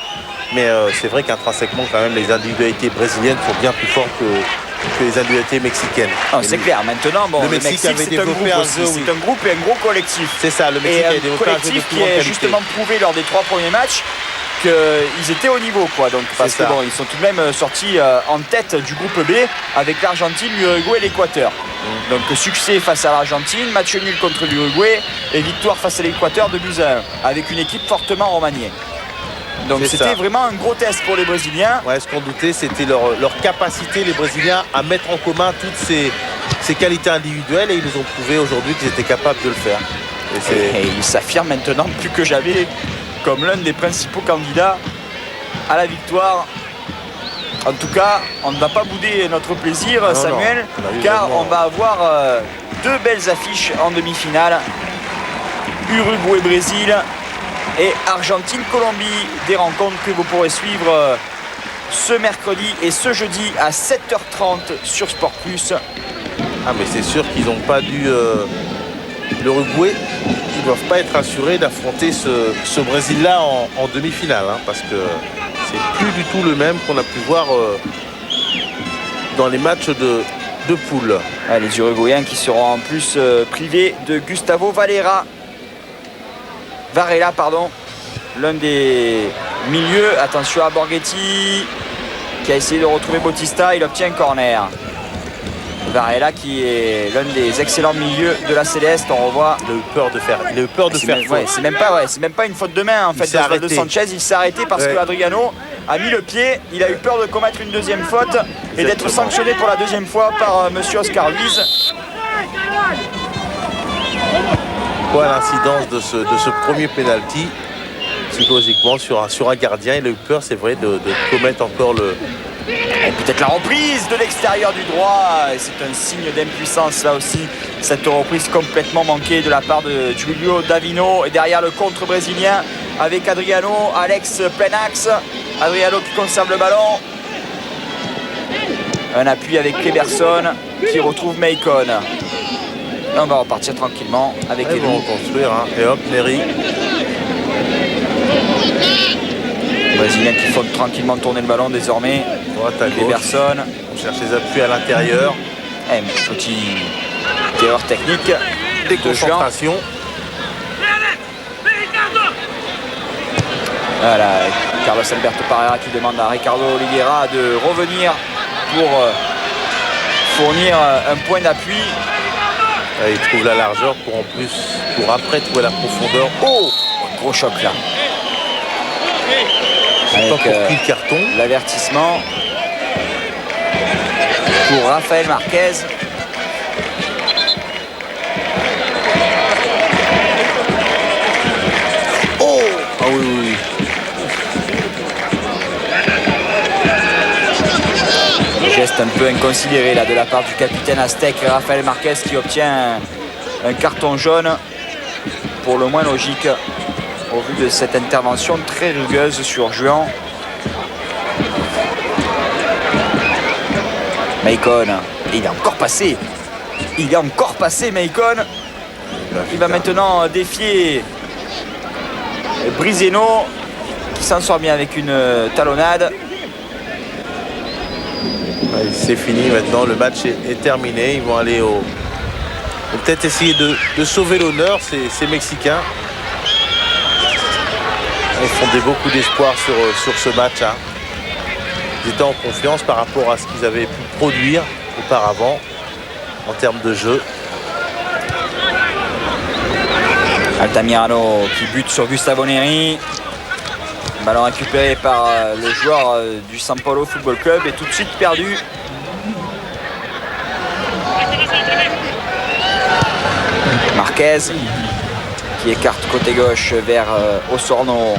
Mais c'est vrai qu'intrinsèquement, quand même, les individualités brésiliennes sont bien plus fortes que les individualités mexicaines. C'est clair. Maintenant, bon, le Mexique c'est un groupe aussi. C'est un groupe et un gros collectif. C'est ça, le Mexique a développé un collectif qui est justement prouvé lors des 3 premiers matchs qu'ils étaient au niveau, quoi. Donc, parce que bon, ils sont tout de même sortis en tête du groupe B avec l'Argentine, l'Uruguay et l'Équateur. Donc succès face à l'Argentine, match nul contre l'Uruguay et victoire face à l'Équateur de 2-1 avec une équipe fortement remaniée. Donc c'était vraiment un gros test pour les Brésiliens. Ouais, ce qu'on doutait, c'était leur capacité, les Brésiliens, à mettre en commun toutes ces qualités individuelles, et ils nous ont prouvé aujourd'hui qu'ils étaient capables de le faire. Et ils s'affirment maintenant plus que jamais comme l'un des principaux candidats à la victoire. En tout cas, on ne va pas bouder notre plaisir, Samuel, car on va avoir 2 belles affiches en demi-finale. Uruguay-Brésil et Argentine-Colombie, des rencontres que vous pourrez suivre ce mercredi et ce jeudi à 7h30 sur Sport Plus. Ah, mais c'est sûr qu'ils n'ont pas dû l'Uruguay, ils ne doivent pas être assurés d'affronter ce Brésil-là en demi-finale, hein, parce que c'est plus du tout le même qu'on a pu voir dans les matchs de poule. Les Uruguayens qui seront en plus privés de Gustavo Varela, l'un des milieux. Attention à Borghetti qui a essayé de retrouver Bautista, il obtient un corner. Varela qui est l'un des excellents milieux de la Céleste, on revoit. Il a eu peur de faire faute. C'est même pas une faute de main en fait de Sanchez, il s'est arrêté parce que Adriano a mis le pied, il a eu peur de commettre une deuxième faute et d'être sanctionné pour la 2e fois par monsieur Oscar Ruiz. quoi l'incidence de ce premier penalty psychologiquement sur un gardien. Il a eu peur, c'est vrai, de commettre encore le... Et peut-être la reprise de l'extérieur du droit. C'est un signe d'impuissance là aussi. Cette reprise complètement manquée de la part de Giulio Davino. Et derrière le contre brésilien avec Adriano, Alex plein axe. Adriano qui conserve le ballon. Un appui avec Kleberson qui retrouve Maicon. Et on va repartir tranquillement avec Ils vont reconstruire. Hein. Et hop, Neri. Les Brésiliens qui font tranquillement tourner le ballon désormais. Droite à gauche. Kleberson. On cherche les appuis à l'intérieur. Petit erreur technique. Déconcentration. Voilà, Carlos Alberto Parreira qui demande à Ricardo Oliveira de revenir pour fournir un point d'appui. Il trouve la largeur pour après trouver la profondeur. Oh, gros choc là. Avec pour qui le carton. L'avertissement pour Rafael Marquez. Oh, ah oui, oui. Geste un peu inconsidéré là de la part du capitaine aztèque Rafael Marquez qui obtient un carton jaune pour le moins logique au vu de cette intervention très rugueuse sur Juan. Maicon, il est encore passé. Il est encore passé Maicon. Il va maintenant défier Briseno qui s'en sort bien avec une talonnade. C'est fini maintenant, le match est terminé. Ils vont aller au... Ils vont peut-être essayer de sauver l'honneur, ces Mexicains. Ils fondaient beaucoup d'espoir sur ce match. Hein. Ils étaient en confiance par rapport à ce qu'ils avaient pu produire auparavant en termes de jeu. Altamirano qui bute sur Gustavo Neri. Ballon récupéré par le joueur du São Paulo Football Club et tout de suite perdu. Marquez qui écarte côté gauche vers Osorno.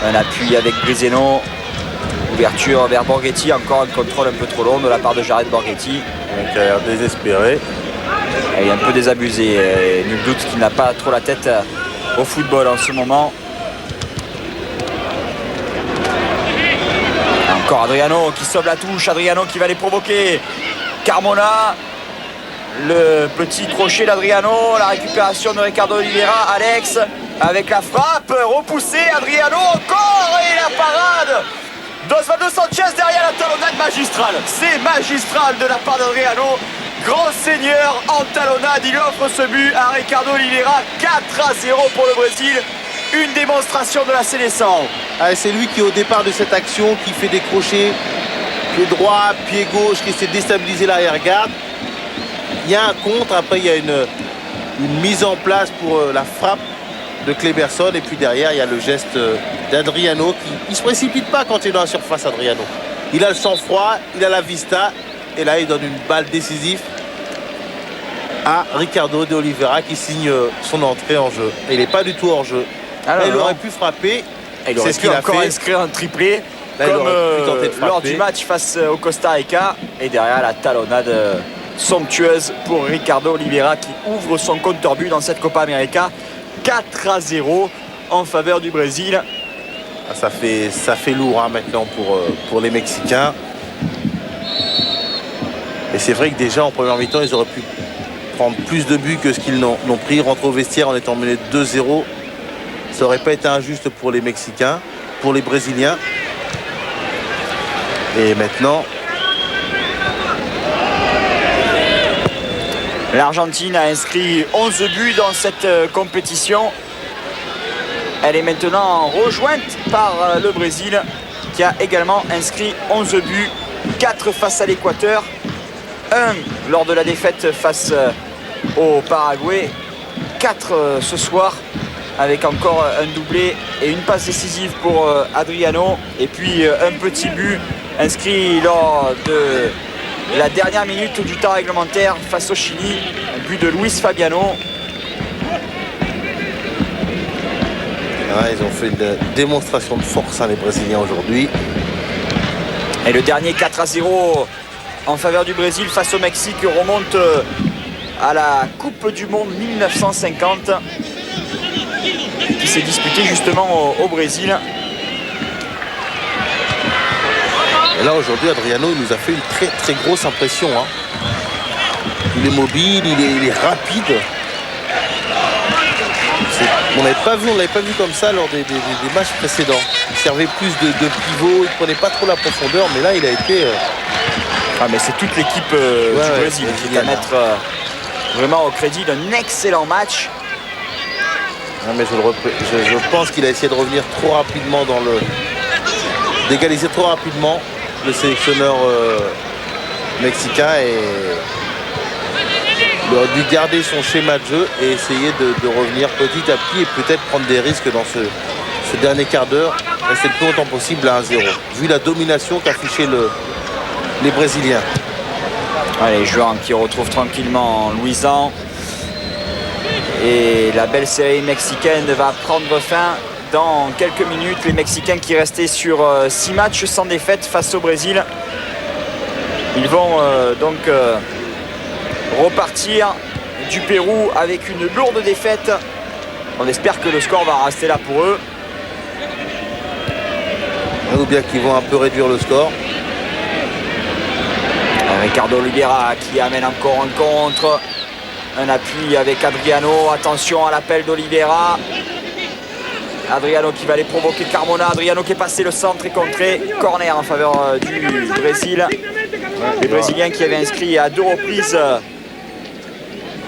Un appui avec Briseno. Ouverture vers Borghetti. Encore un contrôle un peu trop long de la part de Jared Borghetti. Donc il a l'air désespéré. Il est un peu désabusé. Nul doute qu'il n'a pas trop la tête au football en ce moment. Encore Adriano qui sauve la touche. Adriano qui va les provoquer. Carmona. Le petit crochet d'Adriano. La récupération de Ricardo Oliveira. Alex avec la frappe. Repoussé. Adriano encore. Et la parade d'Osvaldo Sanchez derrière la talonnade magistrale. C'est magistral de la part d'Adriano. Grand seigneur en talonnade. Il offre ce but à Ricardo Oliveira. 4-0 pour le Brésil. Une démonstration de la Seleção. C'est lui qui au départ de cette action qui fait des crochets, pied droit, pied gauche, qui essaie de déstabiliser l'arrière-garde. Il y a un contre, après il y a une mise en place pour la frappe de Kleberson et puis derrière il y a le geste d'Adriano qui ne se précipite pas quand il est dans la surface. Adriano, il a le sang-froid, il a la vista et là il donne une balle décisive à Ricardo de Oliveira qui signe son entrée en jeu. Et il n'est pas du tout hors jeu. Alors, il aurait pu frapper. Il aurait pu encore inscrire un triplé là, comme lors du match face au Costa Rica. Et derrière la talonnade somptueuse pour Ricardo Oliveira qui ouvre son compteur but dans cette Copa América. 4-0 en faveur du Brésil. Ça fait lourd hein, maintenant pour les Mexicains. Et c'est vrai que déjà en première mi-temps ils auraient pu prendre plus de buts que ce qu'ils n'ont pris. Rentrer au vestiaire en étant mené 2-0. Ça n'aurait pas été injuste pour les Mexicains, pour les Brésiliens. Et maintenant, l'Argentine a inscrit 11 buts dans cette compétition. Elle est maintenant rejointe par le Brésil qui a également inscrit 11 buts, 4 face à l'Équateur, 1 lors de la défaite face au Paraguay, 4 ce soir avec encore un doublé et une passe décisive pour Adriano et puis un petit but inscrit lors de la dernière minute du temps réglementaire face au Chili, un but de Luis Fabiano. Ils ont fait une démonstration de force, les Brésiliens, aujourd'hui. Et le dernier 4-0 en faveur du Brésil face au Mexique remonte à la Coupe du Monde 1950 qui s'est disputée justement au Brésil. Et là aujourd'hui Adriano il nous a fait une très très grosse impression. Il est mobile, il est rapide. On l'avait pas vu comme ça lors des matchs précédents. Il servait plus de pivot, il prenait pas trop la profondeur, mais là il a été... Ah mais c'est toute l'équipe du Brésil qui est à mettre vraiment au crédit d'un excellent match. Ah, mais je pense qu'il a essayé de revenir trop rapidement d'égaliser trop rapidement le sélectionneur mexicain et il aurait dû garder son schéma de jeu et essayer de revenir petit à petit et peut-être prendre des risques dans ce dernier quart d'heure, rester le plus longtemps possible à 1-0 vu la domination qu'affichaient les Brésiliens. Allez, joueurs qui retrouvent tranquillement Luisan. Et la belle série mexicaine va prendre fin dans quelques minutes. Les Mexicains qui restaient sur 6 matchs sans défaite face au Brésil. Ils vont donc repartir du Pérou avec une lourde défaite. On espère que le score va rester là pour eux. Ou bien qu'ils vont un peu réduire le score. Ricardo Oliveira qui amène encore un contre. Un appui avec Adriano. Attention à l'appel d'Oliveira. Adriano qui va aller provoquer Carmona. Adriano qui est passé le centre et contré. Corner en faveur du Brésil. Les Brésiliens qui avaient inscrit à 2 reprises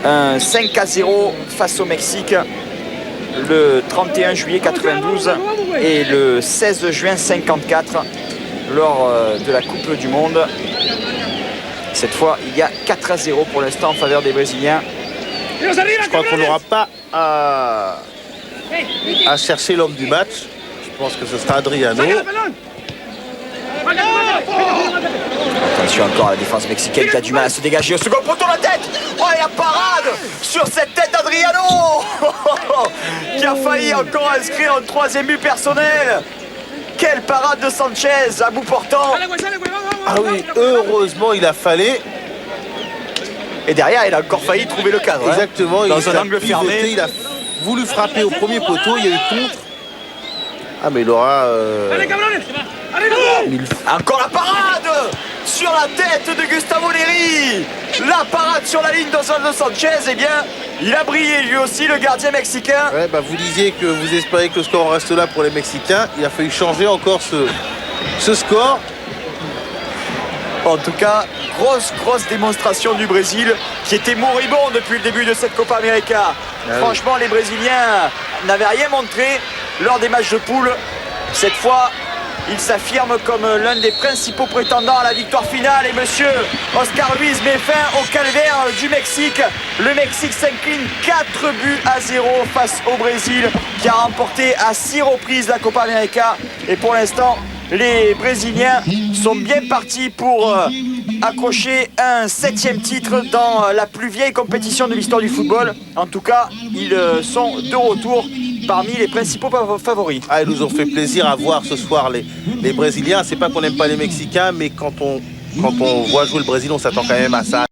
un 5-0 face au Mexique le 31 juillet 92 et le 16 juin 54 lors de la Coupe du Monde. Cette fois, il y a 4-0 pour l'instant en faveur des Brésiliens. Je crois qu'on n'aura pas à chercher l'homme du match. Je pense que ce sera Adriano. Attention encore à la défense mexicaine qui a du mal à se dégager au second poteau, la tête. Oh, et la parade sur cette tête d'Adriano qui a failli encore inscrire un 3e but personnel. Quelle parade de Sanchez à bout portant. Ah oui, heureusement il a fallu. Et derrière, il a encore failli trouver le cadre. Exactement, dans un angle fermé. Il a voulu frapper au premier poteau, il y a eu contre. Ah mais il aura... Encore la parade sur la tête de Gustavo Neri. La parade sur la ligne d'Osvaldo Sanchez. Eh bien, il a brillé lui aussi, le gardien mexicain. Ouais, bah vous disiez que vous espériez que le score reste là pour les Mexicains. Il a fallu changer encore ce score. En tout cas, grosse démonstration du Brésil qui était moribond depuis le début de cette Copa América. Franchement, les Brésiliens n'avaient rien montré lors des matchs de poule. Cette fois, ils s'affirment comme l'un des principaux prétendants à la victoire finale. Et monsieur Oscar Ruiz met fin au calvaire du Mexique. Le Mexique s'incline 4-0 face au Brésil qui a remporté à 6 reprises la Copa América. Et pour l'instant, les Brésiliens sont bien partis pour accrocher un 7e titre dans la plus vieille compétition de l'histoire du football. En tout cas, ils sont de retour parmi les principaux favoris. Ah, ils nous ont fait plaisir à voir ce soir les Brésiliens. C'est pas qu'on n'aime pas les Mexicains, mais quand on voit jouer le Brésil, on s'attend quand même à ça.